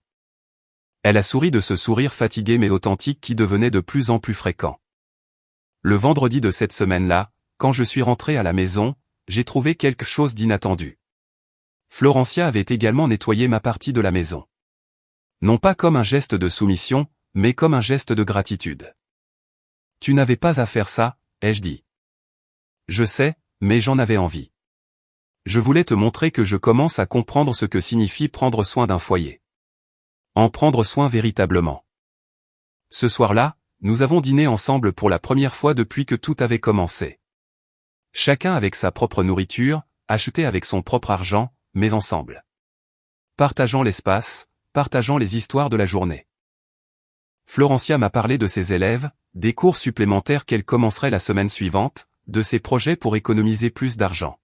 Elle a souri de ce sourire fatigué mais authentique qui devenait de plus en plus fréquent. Le vendredi de cette semaine-là, quand je suis rentré à la maison, j'ai trouvé quelque chose d'inattendu. Florencia avait également nettoyé ma partie de la maison. Non pas comme un geste de soumission, mais comme un geste de gratitude. Tu n'avais pas à faire ça, ai-je dit. Je sais, mais j'en avais envie. Je voulais te montrer que je commence à comprendre ce que signifie prendre soin d'un foyer. En prendre soin véritablement. Ce soir-là, nous avons dîné ensemble pour la première fois depuis que tout avait commencé. Chacun avec sa propre nourriture, achetée avec son propre argent, mais ensemble. Partageant l'espace, partageant les histoires de la journée. Florencia m'a parlé de ses élèves, des cours supplémentaires qu'elle commencerait la semaine suivante, de ses projets pour économiser plus d'argent.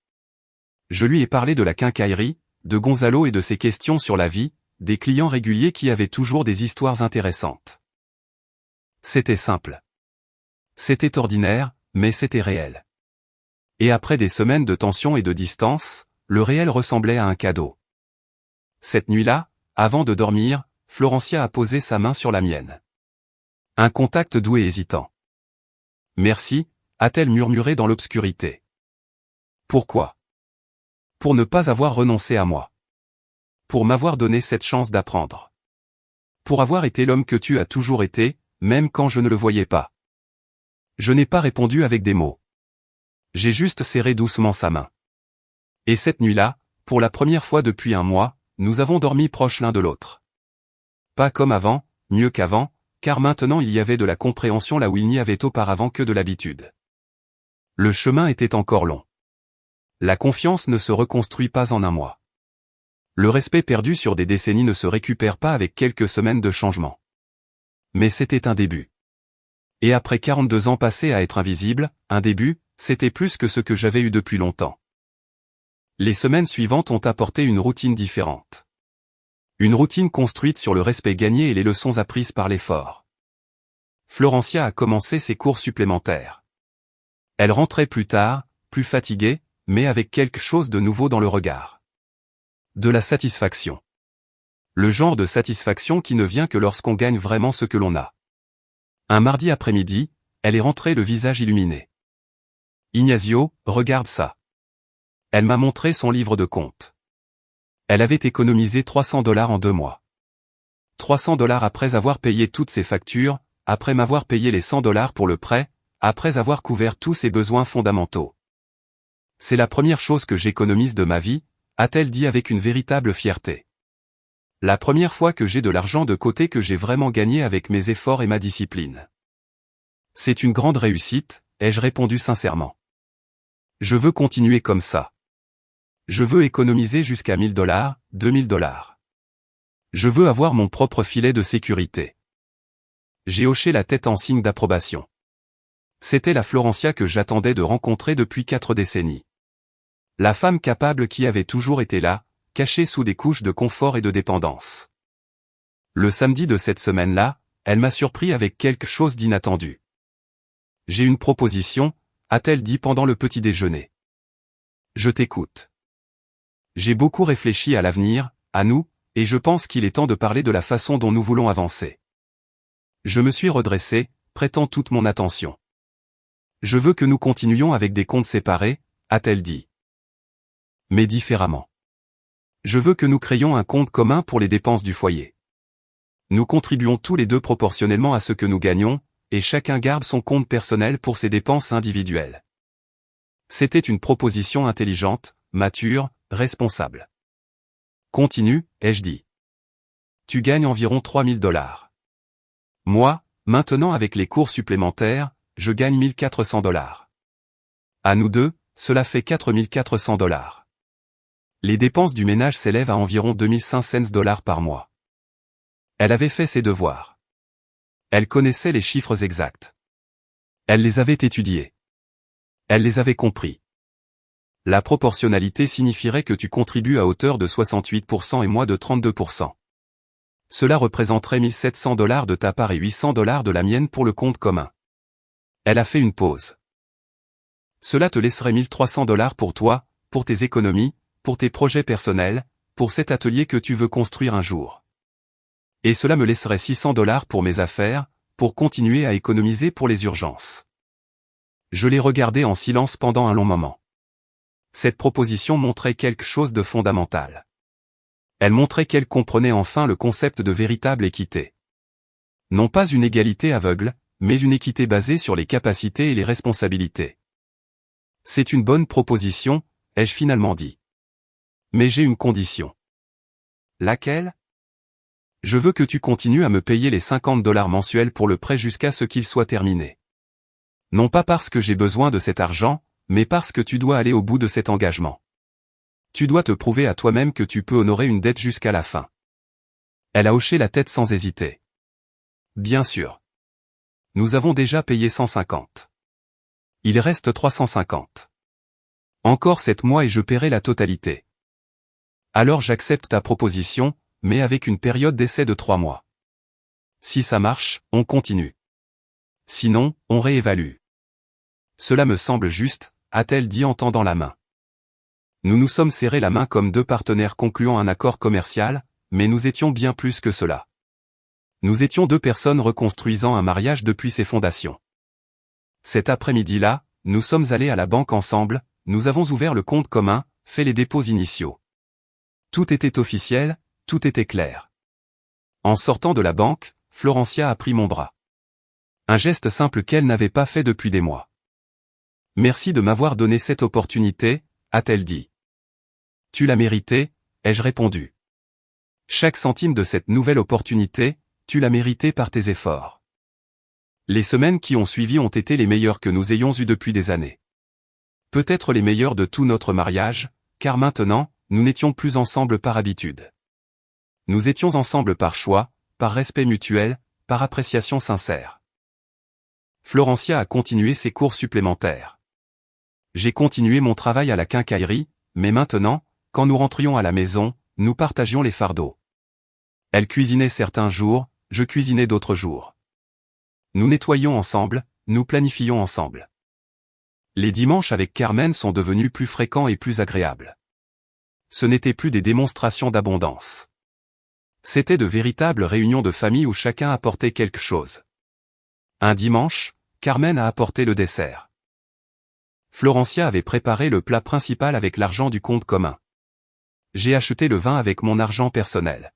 Je lui ai parlé de la quincaillerie, de Gonzalo et de ses questions sur la vie, des clients réguliers qui avaient toujours des histoires intéressantes. C'était simple. C'était ordinaire, mais c'était réel. Et après des semaines de tension et de distance, le réel ressemblait à un cadeau. Cette nuit-là, avant de dormir, Florencia a posé sa main sur la mienne. Un contact doux et hésitant. « Merci », a-t-elle murmuré dans l'obscurité. Pourquoi ? Pour ne pas avoir renoncé à moi. Pour m'avoir donné cette chance d'apprendre. Pour avoir été l'homme que tu as toujours été, même quand je ne le voyais pas. Je n'ai pas répondu avec des mots. J'ai juste serré doucement sa main. Et cette nuit-là, pour la première fois depuis un mois, nous avons dormi proches l'un de l'autre. Pas comme avant, mieux qu'avant, car maintenant il y avait de la compréhension là où il n'y avait auparavant que de l'habitude. Le chemin était encore long. La confiance ne se reconstruit pas en un mois. Le respect perdu sur des décennies ne se récupère pas avec quelques semaines de changement. Mais c'était un début. Et après 42 ans passés à être invisible, un début, c'était plus que ce que j'avais eu depuis longtemps. Les semaines suivantes ont apporté une routine différente. Une routine construite sur le respect gagné et les leçons apprises par l'effort. Florencia a commencé ses cours supplémentaires. Elle rentrait plus tard, plus fatiguée, mais avec quelque chose de nouveau dans le regard. De la satisfaction. Le genre de satisfaction qui ne vient que lorsqu'on gagne vraiment ce que l'on a. Un mardi après-midi, elle est rentrée le visage illuminé. « Ignacio, regarde ça. » Elle m'a montré son livre de compte. Elle avait économisé $300 en 2 mois. $300 après avoir payé toutes ses factures, après m'avoir payé les $100 pour le prêt, après avoir couvert tous ses besoins fondamentaux. C'est la première chose que j'économise de ma vie, a-t-elle dit avec une véritable fierté. La première fois que j'ai de l'argent de côté que j'ai vraiment gagné avec mes efforts et ma discipline. C'est une grande réussite, ai-je répondu sincèrement. Je veux continuer comme ça. Je veux économiser jusqu'à $1000, $2000. Je veux avoir mon propre filet de sécurité. J'ai hoché la tête en signe d'approbation. C'était la Florencia que j'attendais de rencontrer depuis 4 décennies. La femme capable qui avait toujours été là, cachée sous des couches de confort et de dépendance. Le samedi de cette semaine-là, elle m'a surpris avec quelque chose d'inattendu. « J'ai une proposition », a-t-elle dit pendant le petit déjeuner. « Je t'écoute. » J'ai beaucoup réfléchi à l'avenir, à nous, et je pense qu'il est temps de parler de la façon dont nous voulons avancer. Je me suis redressé, prêtant toute mon attention. Je veux que nous continuions avec des comptes séparés, a-t-elle dit. Mais différemment. Je veux que nous créions un compte commun pour les dépenses du foyer. Nous contribuons tous les deux proportionnellement à ce que nous gagnons, et chacun garde son compte personnel pour ses dépenses individuelles. C'était une proposition intelligente, mature, responsable. Continue, ai-je dit. Tu gagnes environ $3000. Moi, maintenant avec les cours supplémentaires, je gagne $1400. À nous deux, cela fait $4400. Les dépenses du ménage s'élèvent à environ $2500 par mois. Elle avait fait ses devoirs. Elle connaissait les chiffres exacts. Elle les avait étudiés. Elle les avait compris. La proportionnalité signifierait que tu contribues à hauteur de 68% et moi de 32%. Cela représenterait $1700 de ta part et $800 de la mienne pour le compte commun. Elle a fait une pause. Cela te laisserait $1300 pour toi, pour tes économies, pour tes projets personnels, pour cet atelier que tu veux construire un jour. Et cela me laisserait $600 pour mes affaires, pour continuer à économiser pour les urgences. Je l'ai regardé en silence pendant un long moment. Cette proposition montrait quelque chose de fondamental. Elle montrait qu'elle comprenait enfin le concept de véritable équité. Non pas une égalité aveugle, mais une équité basée sur les capacités et les responsabilités. C'est une bonne proposition, ai-je finalement dit. Mais j'ai une condition. Laquelle ? Je veux que tu continues à me payer les 50 $ mensuels pour le prêt jusqu'à ce qu'il soit terminé. Non pas parce que j'ai besoin de cet argent, mais parce que tu dois aller au bout de cet engagement. Tu dois te prouver à toi-même que tu peux honorer une dette jusqu'à la fin. Elle a hoché la tête sans hésiter. Bien sûr. Nous avons déjà payé 150. Il reste 350. Encore 7 mois et je paierai la totalité. Alors j'accepte ta proposition, mais avec une période d'essai de 3 mois. Si ça marche, on continue. Sinon, on réévalue. Cela me semble juste, a-t-elle dit en tendant la main. Nous nous sommes serrés la main comme deux partenaires concluant un accord commercial, mais nous étions bien plus que cela. Nous étions deux personnes reconstruisant un mariage depuis ses fondations. Cet après-midi-là, nous sommes allés à la banque ensemble, nous avons ouvert le compte commun, fait les dépôts initiaux. Tout était officiel, tout était clair. En sortant de la banque, Florencia a pris mon bras. Un geste simple qu'elle n'avait pas fait depuis des mois. Merci de m'avoir donné cette opportunité, a-t-elle dit. Tu l'as mérité, ai-je répondu. Chaque centime de cette nouvelle opportunité, tu l'as mérité par tes efforts. Les semaines qui ont suivi ont été les meilleures que nous ayons eues depuis des années. Peut-être les meilleures de tout notre mariage, car maintenant, nous n'étions plus ensemble par habitude. Nous étions ensemble par choix, par respect mutuel, par appréciation sincère. Florencia a continué ses cours supplémentaires. J'ai continué mon travail à la quincaillerie, mais maintenant, quand nous rentrions à la maison, nous partagions les fardeaux. Elle cuisinait certains jours, je cuisinais d'autres jours. Nous nettoyions ensemble, nous planifions ensemble. Les dimanches avec Carmen sont devenus plus fréquents et plus agréables. Ce n'étaient plus des démonstrations d'abondance. C'étaient de véritables réunions de famille où chacun apportait quelque chose. Un dimanche, Carmen a apporté le dessert. Florencia avait préparé le plat principal avec l'argent du compte commun. J'ai acheté le vin avec mon argent personnel.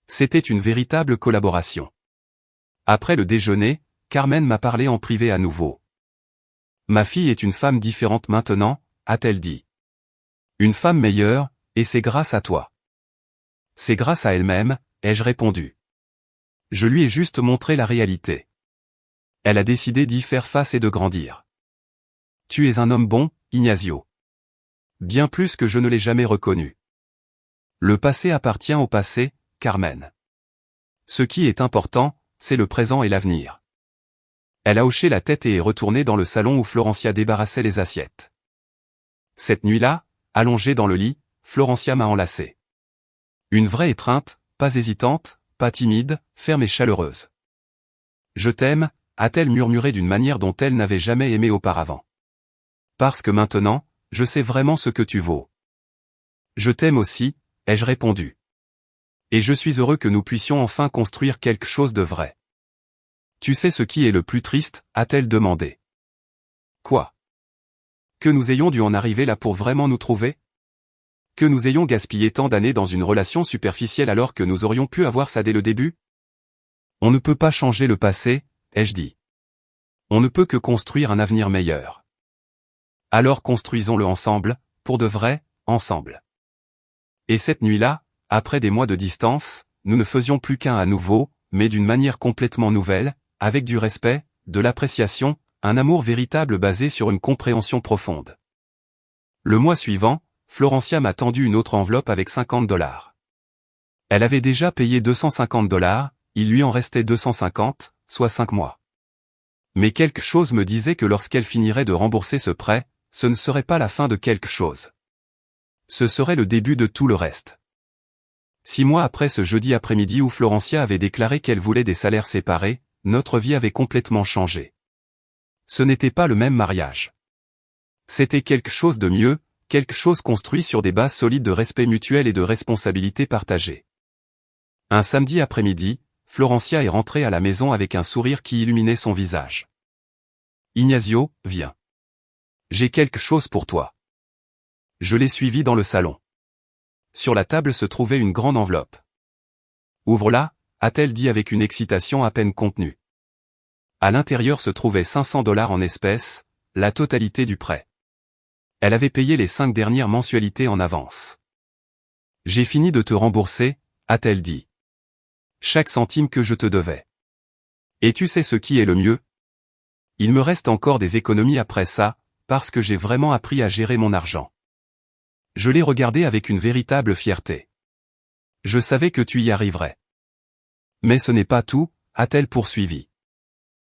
C'était une véritable collaboration. Après le déjeuner, Carmen m'a parlé en privé à nouveau. Ma fille est une femme différente maintenant, a-t-elle dit. Une femme meilleure, et c'est grâce à toi. C'est grâce à elle-même, ai-je répondu. Je lui ai juste montré la réalité. Elle a décidé d'y faire face et de grandir. Tu es un homme bon, Ignacio. Bien plus que je ne l'ai jamais reconnu. Le passé appartient au passé, Carmen. Ce qui est important, c'est le présent et l'avenir. Elle a hoché la tête et est retournée dans le salon où Florencia débarrassait les assiettes. Cette nuit-là, allongée dans le lit, Florencia m'a enlacé. Une vraie étreinte, pas hésitante, pas timide, ferme et chaleureuse. Je t'aime, a-t-elle murmuré d'une manière dont elle n'avait jamais aimé auparavant. Parce que maintenant, je sais vraiment ce que tu vaux. Je t'aime aussi, ai-je répondu. Et je suis heureux que nous puissions enfin construire quelque chose de vrai. Tu sais ce qui est le plus triste, a-t-elle demandé. Quoi? Que nous ayons dû en arriver là pour vraiment nous trouver? Que nous ayons gaspillé tant d'années dans une relation superficielle alors que nous aurions pu avoir ça dès le début? On ne peut pas changer le passé, ai-je dit. On ne peut que construire un avenir meilleur. Alors construisons-le ensemble, pour de vrai, ensemble. Et cette nuit-là, après des mois de distance, nous ne faisions plus qu'un à nouveau, mais d'une manière complètement nouvelle, avec du respect, de l'appréciation, un amour véritable basé sur une compréhension profonde. Le mois suivant, Florencia m'a tendu une autre enveloppe avec 50 $. Elle avait déjà payé 250 $, il lui en restait 250, soit 5 mois. Mais quelque chose me disait que lorsqu'elle finirait de rembourser ce prêt, ce ne serait pas la fin de quelque chose. Ce serait le début de tout le reste. 6 mois après ce jeudi après-midi où Florencia avait déclaré qu'elle voulait des salaires séparés, notre vie avait complètement changé. Ce n'était pas le même mariage. C'était quelque chose de mieux, quelque chose construit sur des bases solides de respect mutuel et de responsabilité partagée. Un samedi après-midi, Florencia est rentrée à la maison avec un sourire qui illuminait son visage. Ignacio, viens. J'ai quelque chose pour toi. Je l'ai suivie dans le salon. Sur la table se trouvait une grande enveloppe. Ouvre-la, a-t-elle dit avec une excitation à peine contenue. À l'intérieur se trouvait 500 $ en espèces, la totalité du prêt. Elle avait payé les 5 dernières mensualités en avance. J'ai fini de te rembourser, a-t-elle dit. Chaque centime que je te devais. Et tu sais ce qui est le mieux? Il me reste encore des économies après ça, parce que j'ai vraiment appris à gérer mon argent. Je l'ai regardé avec une véritable fierté. Je savais que tu y arriverais. Mais ce n'est pas tout, a-t-elle poursuivi.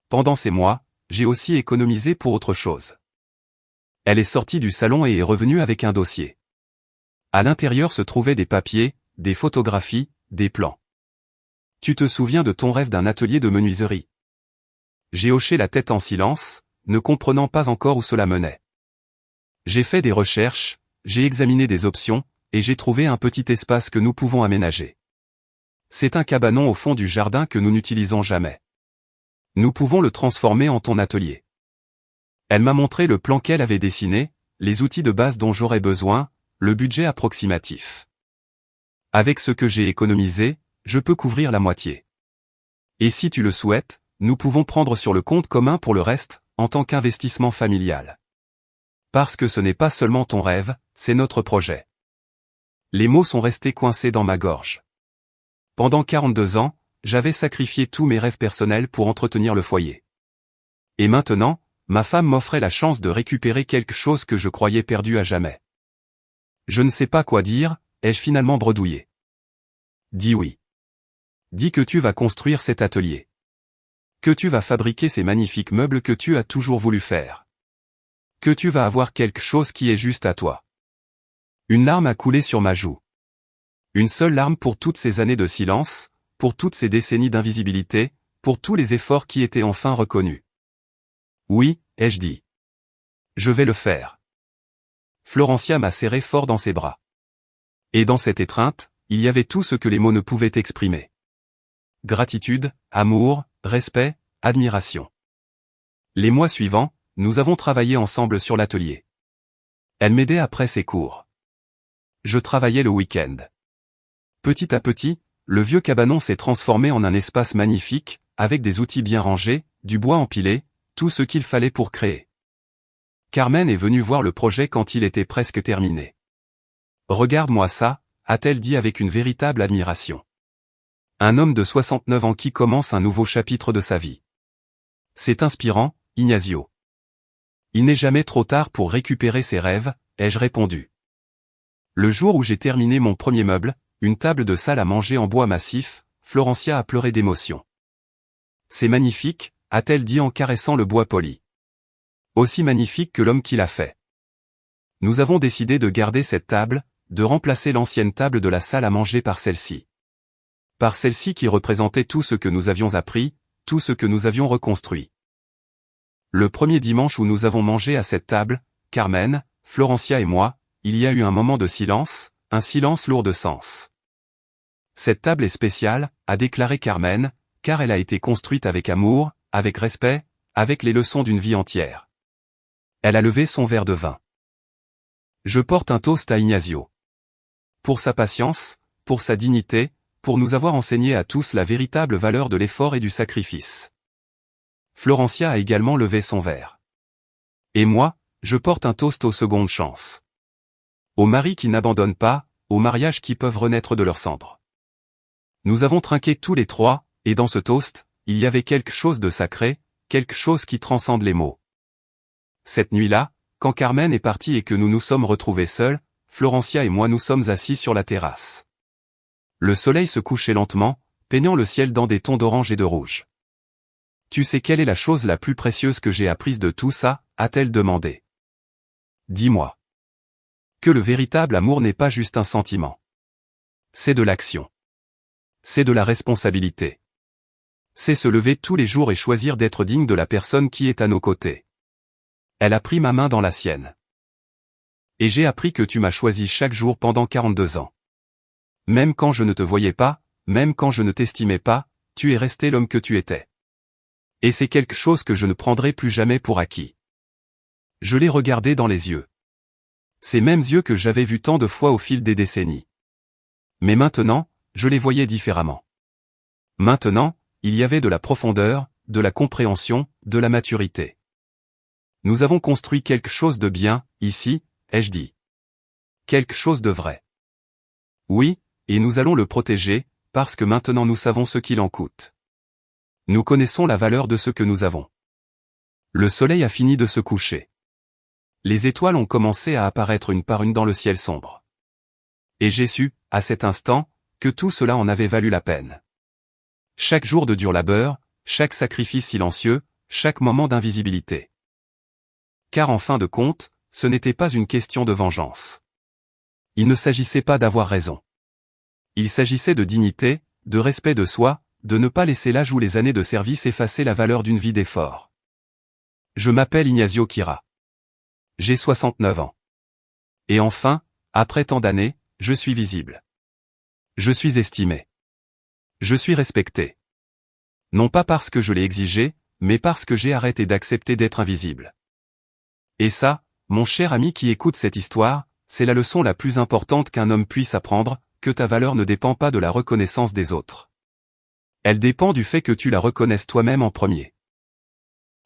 Pendant ces mois, j'ai aussi économisé pour autre chose. Elle est sortie du salon et est revenue avec un dossier. À l'intérieur se trouvaient des papiers, des photographies, des plans. Tu te souviens de ton rêve d'un atelier de menuiserie? J'ai hoché la tête en silence, ne comprenant pas encore où cela menait. J'ai fait des recherches, j'ai examiné des options, et j'ai trouvé un petit espace que nous pouvons aménager. C'est un cabanon au fond du jardin que nous n'utilisons jamais. Nous pouvons le transformer en ton atelier. Elle m'a montré le plan qu'elle avait dessiné, les outils de base dont j'aurais besoin, le budget approximatif. Avec ce que j'ai économisé, je peux couvrir la moitié. Et si tu le souhaites, nous pouvons prendre sur le compte commun pour le reste, en tant qu'investissement familial. Parce que ce n'est pas seulement ton rêve, c'est notre projet. Les mots sont restés coincés dans ma gorge. Pendant 42 ans, j'avais sacrifié tous mes rêves personnels pour entretenir le foyer. Et maintenant, ma femme m'offrait la chance de récupérer quelque chose que je croyais perdu à jamais. Je ne sais pas quoi dire, ai-je finalement bredouillé. Dis oui. Dis que tu vas construire cet atelier. Que tu vas fabriquer ces magnifiques meubles que tu as toujours voulu faire. Que tu vas avoir quelque chose qui est juste à toi. Une larme a coulé sur ma joue. Une seule larme pour toutes ces années de silence, pour toutes ces décennies d'invisibilité, pour tous les efforts qui étaient enfin reconnus. Oui, ai-je dit. Je vais le faire. Florencia m'a serré fort dans ses bras. Et dans cette étreinte, il y avait tout ce que les mots ne pouvaient exprimer. Gratitude, amour, respect, admiration. Les mois suivants, nous avons travaillé ensemble sur l'atelier. Elle m'aidait après ses cours. Je travaillais le week-end. Petit à petit, le vieux cabanon s'est transformé en un espace magnifique, avec des outils bien rangés, du bois empilé, tout ce qu'il fallait pour créer. Carmen est venue voir le projet quand il était presque terminé. Regarde-moi ça, a-t-elle dit avec une véritable admiration. Un homme de 69 ans qui commence un nouveau chapitre de sa vie. C'est inspirant, Ignacio. Il n'est jamais trop tard pour récupérer ses rêves, ai-je répondu. Le jour où j'ai terminé mon premier meuble, une table de salle à manger en bois massif, Florencia a pleuré d'émotion. C'est magnifique, a-t-elle dit en caressant le bois poli. Aussi magnifique que l'homme qui l'a fait. Nous avons décidé de garder cette table, de remplacer l'ancienne table de la salle à manger par celle-ci. Par celle-ci qui représentait tout ce que nous avions appris, tout ce que nous avions reconstruit. Le premier dimanche où nous avons mangé à cette table, Carmen, Florencia et moi, il y a eu un moment de silence, un silence lourd de sens. Cette table est spéciale, a déclaré Carmen, car elle a été construite avec amour, avec respect, avec les leçons d'une vie entière. Elle a levé son verre de vin. Je porte un toast à Ignacio. Pour sa patience, pour sa dignité, pour nous avoir enseigné à tous la véritable valeur de l'effort et du sacrifice. Florencia a également levé son verre. Et moi, je porte un toast aux secondes chances. Aux maris qui n'abandonnent pas, aux mariages qui peuvent renaître de leurs cendres. Nous avons trinqué tous les trois, et dans ce toast, il y avait quelque chose de sacré, quelque chose qui transcende les mots. Cette nuit-là, quand Carmen est partie et que nous nous sommes retrouvés seuls, Florencia et moi nous sommes assis sur la terrasse. Le soleil se couchait lentement, peignant le ciel dans des tons d'orange et de rouge. Tu sais quelle est la chose la plus précieuse que j'ai apprise de tout ça, a-t-elle demandé. Dis-moi. Que le véritable amour n'est pas juste un sentiment. C'est de l'action. C'est de la responsabilité. C'est se lever tous les jours et choisir d'être digne de la personne qui est à nos côtés. Elle a pris ma main dans la sienne. Et j'ai appris que tu m'as choisi chaque jour pendant 42 ans. Même quand je ne te voyais pas, même quand je ne t'estimais pas, tu es resté l'homme que tu étais. Et c'est quelque chose que je ne prendrai plus jamais pour acquis. Je l'ai regardé dans les yeux. Ces mêmes yeux que j'avais vus tant de fois au fil des décennies. Mais maintenant, je les voyais différemment. Maintenant, il y avait de la profondeur, de la compréhension, de la maturité. Nous avons construit quelque chose de bien, ici, ai-je dit. Quelque chose de vrai. Oui, et nous allons le protéger, parce que maintenant nous savons ce qu'il en coûte. Nous connaissons la valeur de ce que nous avons. Le soleil a fini de se coucher. Les étoiles ont commencé à apparaître une par une dans le ciel sombre. Et j'ai su, à cet instant, que tout cela en avait valu la peine. Chaque jour de dur labeur, chaque sacrifice silencieux, chaque moment d'invisibilité. Car en fin de compte, ce n'était pas une question de vengeance. Il ne s'agissait pas d'avoir raison. Il s'agissait de dignité, de respect de soi, de ne pas laisser l'âge ou les années de service effacer la valeur d'une vie d'effort. Je m'appelle Ignacio Kira. J'ai 69 ans. Et enfin, après tant d'années, je suis visible. Je suis estimé. Je suis respecté. Non pas parce que je l'ai exigé, mais parce que j'ai arrêté d'accepter d'être invisible. Et ça, mon cher ami qui écoute cette histoire, c'est la leçon la plus importante qu'un homme puisse apprendre, que ta valeur ne dépend pas de la reconnaissance des autres. Elle dépend du fait que tu la reconnaisses toi-même en premier.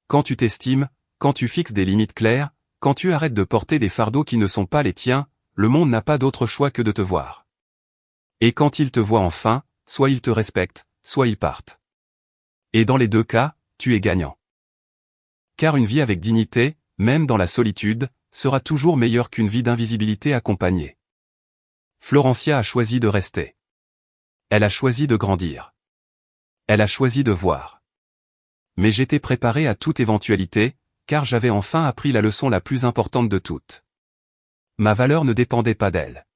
Quand tu t'estimes, quand tu fixes des limites claires, quand tu arrêtes de porter des fardeaux qui ne sont pas les tiens, le monde n'a pas d'autre choix que de te voir. Et quand il te voit enfin, soit il te respecte, soit il parte. Et dans les deux cas, tu es gagnant. Car une vie avec dignité, même dans la solitude, sera toujours meilleure qu'une vie d'invisibilité accompagnée. Florencia a choisi de rester. Elle a choisi de grandir. Elle a choisi de voir. Mais j'étais préparé à toute éventualité, car j'avais enfin appris la leçon la plus importante de toutes. Ma valeur ne dépendait pas d'elle.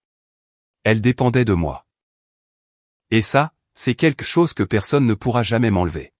Elle dépendait de moi. Et ça, c'est quelque chose que personne ne pourra jamais m'enlever.